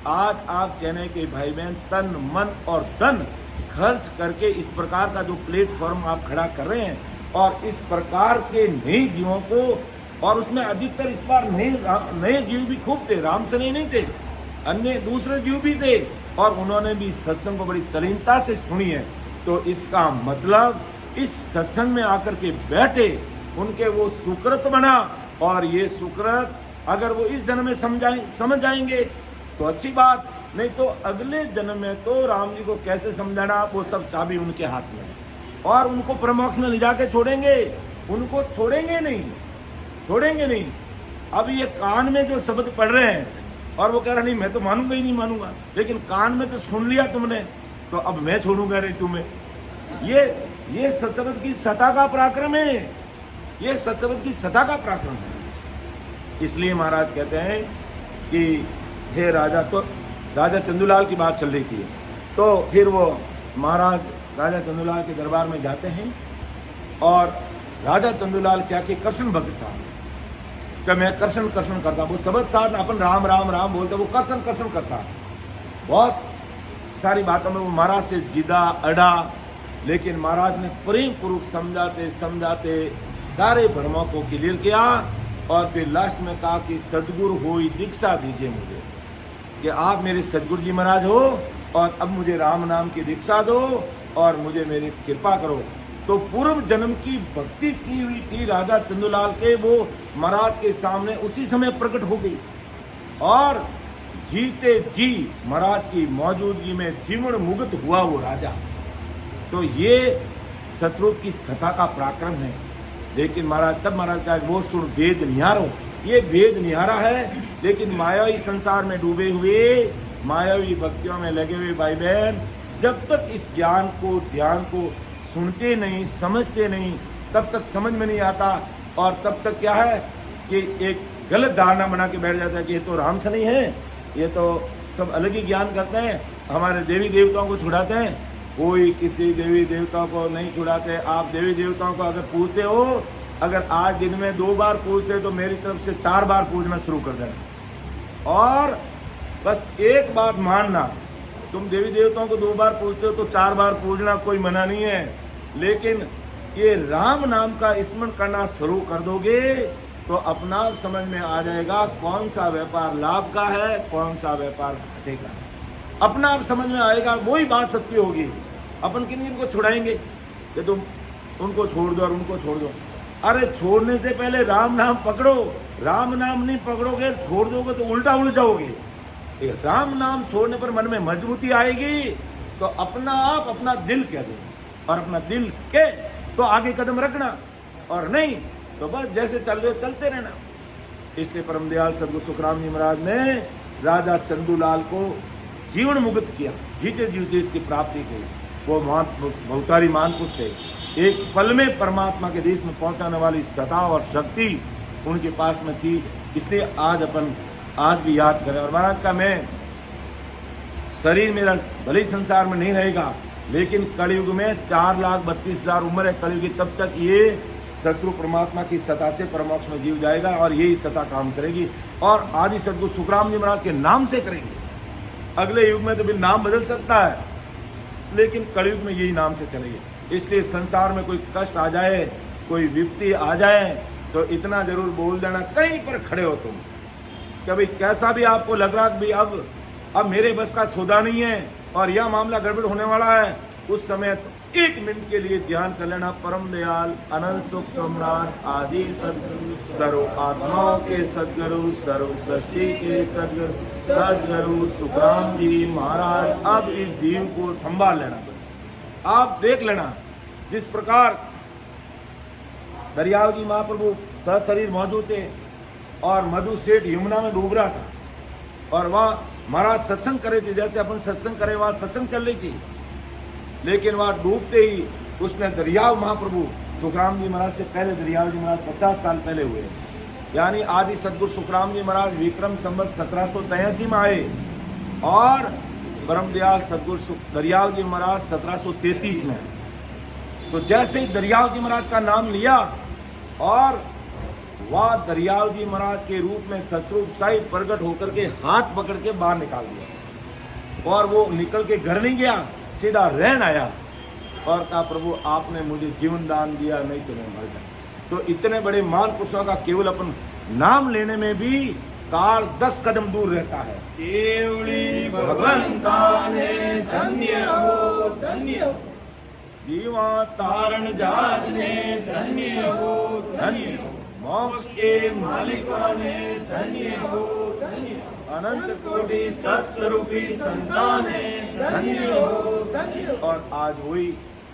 आज आप चेन्नई के भाई बहन तन मन और धन खर्च करके इस प्रकार का जो प्लेटफॉर्म आप खड़ा कर रहे हैं और इस प्रकार के नए जीवों को, और उसमें अधिकतर इस बार नए जीव भी खूब थे, राम से नहीं थे, अन्य दूसरे जीव भी थे, और उन्होंने भी सत्संग को बड़ी तल्लीनता से सुनी है, तो इसका मतलब इस सत्संग में आकर के बैठे उनके वो सुकृत बना, और ये सुकृत अगर वो इस जन्म में समझ जाएंगे तो अच्छी बात, नहीं तो अगले जन्म में तो राम जी को कैसे समझाना, वो सब चाबी उनके हाथ में है। और उनको परमोक्ष में ले जाके छोड़ेंगे, उनको छोड़ेंगे नहीं। अब ये कान में जो शब्द पढ़ रहे हैं और वो कह रहा नहीं मैं तो मानूंगा ही नहीं मानूंगा, लेकिन कान में तो सुन लिया तुमने, तो अब मैं छोड़ूंगा नहीं तुम्हें। ये सत्संग की सत्ता का पराक्रम है, ये सत्संग की सत्ता का पराक्रम है। इसलिए महाराज कहते हैं कि हे राजा, तो राजा चंदूलाल की बात चल रही थी, तो फिर वो महाराज राजा चंदूलाल के दरबार में जाते हैं, और राजा चंदूलाल क्या कि कृष्ण भक्त था, कि मैं कृष्ण करता, वो सबद साथ अपन राम राम राम बोलते, वो कृष्ण करता। बहुत सारी बातों में वो महाराज से जिदा अड़ा, लेकिन महाराज ने प्रेम पूर्वक समझाते सारे भ्रमों को क्लियर किया, और फिर लास्ट में कहा कि सदगुरु होई दीक्षा दीजिए मुझे, कि आप मेरे सदगुरु जी महाराज हो, और अब मुझे राम नाम की दीक्षा दो और मुझे मेरी कृपा करो। तो पूर्व जन्म की भक्ति की हुई थी राजा चंदूलाल के, वो महाराज के सामने उसी समय प्रकट हो गई, और जीते जी महाराज की मौजूदगी में जीवन मुक्त हुआ वो राजा। तो ये शत्रु की सत्ता का पराक्रम है। लेकिन महाराज तब महाराज का वो सुन वेद निहारो, ये वेद निहारा है, लेकिन मायावी संसार में डूबे हुए, मायावी भक्तियों में लगे हुए भाई बहन, जब तक इस ज्ञान को ध्यान को सुनते नहीं, समझते नहीं, तब तक समझ में नहीं आता, और तब तक क्या है कि एक गलत धारणा बना के बैठ जाता है कि ये तो राम से नहीं है, ये तो सब अलग ही ज्ञान करते हैं, हमारे देवी देवताओं को छुड़ाते हैं। कोई किसी देवी देवताओं को नहीं छुड़ाते। आप देवी देवताओं को अगर पूछते हो, अगर आज दिन में 2 बार पूछते तो मेरी तरफ से 4 बार पूछना शुरू कर देना, और बस एक बात मानना, तुम देवी देवताओं को 2 बार पूछते हो तो 4 बार पूछना कोई मना नहीं है, लेकिन ये राम नाम का स्मरण करना शुरू कर दोगे तो अपना समझ में आ जाएगा कौन सा व्यापार लाभ का है, कौन सा व्यापार घाटे का है। अपना आप समझ में आएगा, वही बात सत्य होगी। अपन किन इनको छुड़ाएंगे कि तुम उनको छोड़ दो और उनको छोड़ दो। अरे छोड़ने से पहले राम नाम पकड़ो, राम नाम नहीं पकड़ोगे, छोड़ दोगे तो उल्टा उड़ जाओगे। राम नाम छोड़ने पर मन में मजबूती आएगी, तो अपना आप अपना दिल कह दो, और अपना दिल के तो आगे कदम रखना, और नहीं तो बस जैसे चल रहे चलते रहना। इसलिए परम दयाल सदगुरु सुखराम जी महाराज ने राजा चंदूलाल को जीवन मुक्त किया, जीते जीते इसकी प्राप्ति की। वो बहुतारी महापुरुष थे, एक पल में परमात्मा के देश में पहुंचाने वाली सत्ता और शक्ति उनके पास में थी। इसलिए आज अपन आज भी याद करें। और महाराज का मैं शरीर मेरा भले ही संसार में नहीं रहेगा, लेकिन कलयुग में 4,32,000 उम्र है कलयुग की, तब तक ये शत्रु परमात्मा की सत्ता से परमोक्ष में जीव जाएगा, और यही सत्ता काम करेगी, और आदि सदगुरु सुखराम जी महाराज के नाम से करेंगे। अगले युग में तो भी नाम बदल सकता है, लेकिन कलयुग में यही नाम से चलेगी। इसलिए संसार में कोई कष्ट आ जाए, कोई विपत्ति आ जाए, तो इतना जरूर बोल देना, कहीं पर खड़े हो तुम, कि भाई कैसा भी आपको लग रहा कि अब मेरे बस का सौदा नहीं है और यह मामला गड़बड़ होने वाला है, उस समय तो 1 मिनट के लिए ध्यान कर लेना, परम दयाल अनंत सुख सम्राट आदि सदगुरु, सर्व आत्माओं के सदगुरु, सर्व सृष्टि के सदगुरु सुखराम जी महाराज अब इस जीव को संभाल लेना। बस आप देख लेना, जिस प्रकार दरियाव जी महाप्रभु सशरीर मौजूद थे, और मधु सेठ यमुना में डूब रहा था, और वह महाराज सत्संग करे थे, जैसे अपन सत्संग करे वहां सत्संग कर रही थी, लेकिन वहां डूबते ही उसने दरियाव महाप्रभु सुखराम जी महाराज से पहले दरियाव जी महाराज 50 साल पहले हुए, यानी आदि सदगुरु सुखराम जी महाराज विक्रम संवत 1783 में आए, और परम दयाल सदगुरु दरियाव जी महाराज 1733 में। तो जैसे ही दरियाव जी महाराज का नाम लिया, और वह दरियाव जी महाराज के रूप में ससरूप साहिब प्रकट होकर के हाथ पकड़ के बाहर निकाल दिया, और वो निकल के घर नहीं गया, सीधा रहन आया, और कहा प्रभु आपने मुझे जीवन दान दिया, नहीं तो मैं मर जाऊं। तो इतने बड़े महान पुरुषों का केवल अपन नाम लेने में भी काल 10 कदम दूर रहता है। केवली भगवंताने धन्य हो धन्य हो, जीवा तारण जाचने धन्य हो धन्य हो, मोक्ष के मालिकाने धन्य हो धन्य हो, अनंत कोटि सत्स्वरूपी संताने धन्य हो धन्य हो। और आज हुई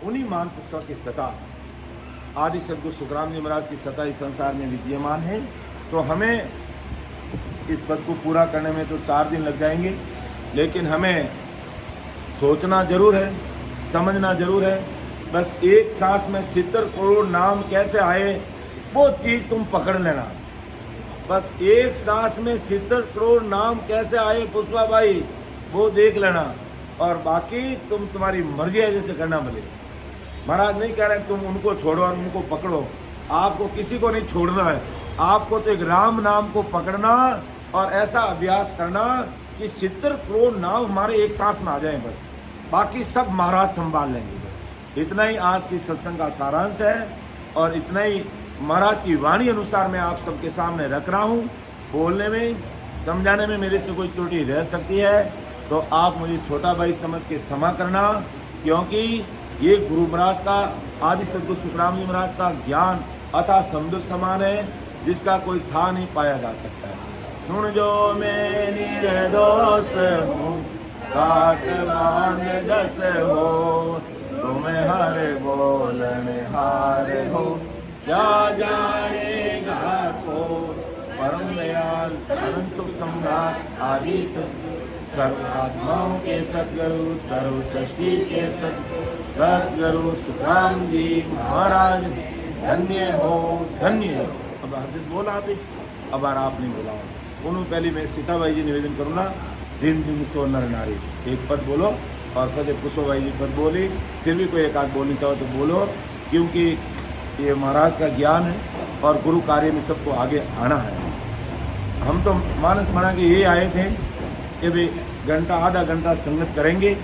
उन्हीं महापुरुषों की सत्ता, आदि सद्गुरु सुखराम जी महाराज की सत्ता इस संसार में विद्यमान है। तो हमें इस पद को पूरा करने में तो 4 दिन लग जाएंगे, लेकिन हमें सोचना जरूर है, समझना जरूर है। बस एक सांस में 70 करोड़ नाम कैसे आए वो चीज तुम पकड़ लेना। बस एक सांस में 70 करोड़ नाम कैसे आए पुष्पा भाई वो देख लेना, और बाकी तुम्हारी मर्जी है जैसे करना भले। महाराज नहीं कह रहे तुम उनको छोड़ो और उनको पकड़ो, आपको किसी को नहीं छोड़ना है। आपको तो एक राम नाम को पकड़ना और ऐसा अभ्यास करना कि 70 करोड़ नाम हमारे एक सांस में आ जाए, बस बाकी सब महाराज संभाल लेंगे। बस इतना ही आज की सत्संग का सारांश है, और इतना ही महाराज की वाणी अनुसार मैं आप सबके सामने रख रहा हूँ। बोलने में समझाने में मेरे से कोई त्रुटि रह सकती है तो आप मुझे छोटा भाई समझ के क्षमा करना, क्योंकि ये गुरु महाराज का, आदि सद्गुरु सुखराम जी महाराज का ज्ञान अथा समुद्र समान है, जिसका कोई था नहीं पाया जा सकता है। सुन जो मैं निर्दोष हूँ, काट बांध जस हो, तुम्हें हर बोलने हार हो, क्या जानेगा को परम दयाल अनंत सुख सम्राट आदि सर्व आत्माओं के सद्गुरु सर्व सृष्टि के सद्गुरु सुखराम जी महाराज धन्य हो धन्य हो। अब हदीस बोला आपने, अब आप नहीं बोला। उन्होंने पहले मैं सीता भाई जी निवेदन करूँगा, दिन दिन सो नर नारी, एक पद बोलो, और फिर पुष्पा भाई जी पद बोली, फिर भी कोई एक आध बोलनी चाहो तो बोलो, क्योंकि ये महाराज का ज्ञान है और गुरु कार्य में सबको आगे आना है। हम तो मानस बना के ये आए थे कि भाई घंटा आधा घंटा संगत करेंगे,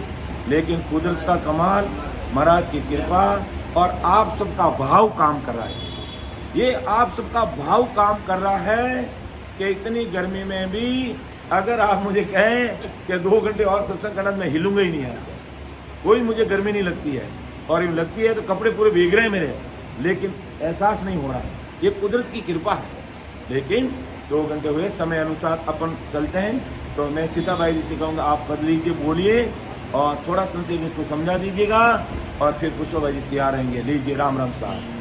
लेकिन कुदरत का कमाल, महाराज की कृपा और आप सबका भाव काम कर रहा है। ये आप सबका भाव काम कर रहा है कि इतनी गर्मी में भी अगर आप मुझे कहें कि 2 घंटे और सत्संग करना, मैं हिलूंगा ही नहीं है। कोई मुझे गर्मी नहीं लगती है, और ये लगती है तो कपड़े पूरे भीग रहे हैं मेरे, लेकिन एहसास नहीं हो रहा है। ये कुदरत की कृपा है। लेकिन 2 घंटे हुए, समय अनुसार अपन चलते हैं। तो मैं सीता भाई जी से कहूँगा आप पद लीजिए, बोलिए और थोड़ा संक्षेप इसको समझा दीजिएगा, और फिर पुष्पा भाई जी तैयार रहेंगे। लीजिए, राम राम साहब।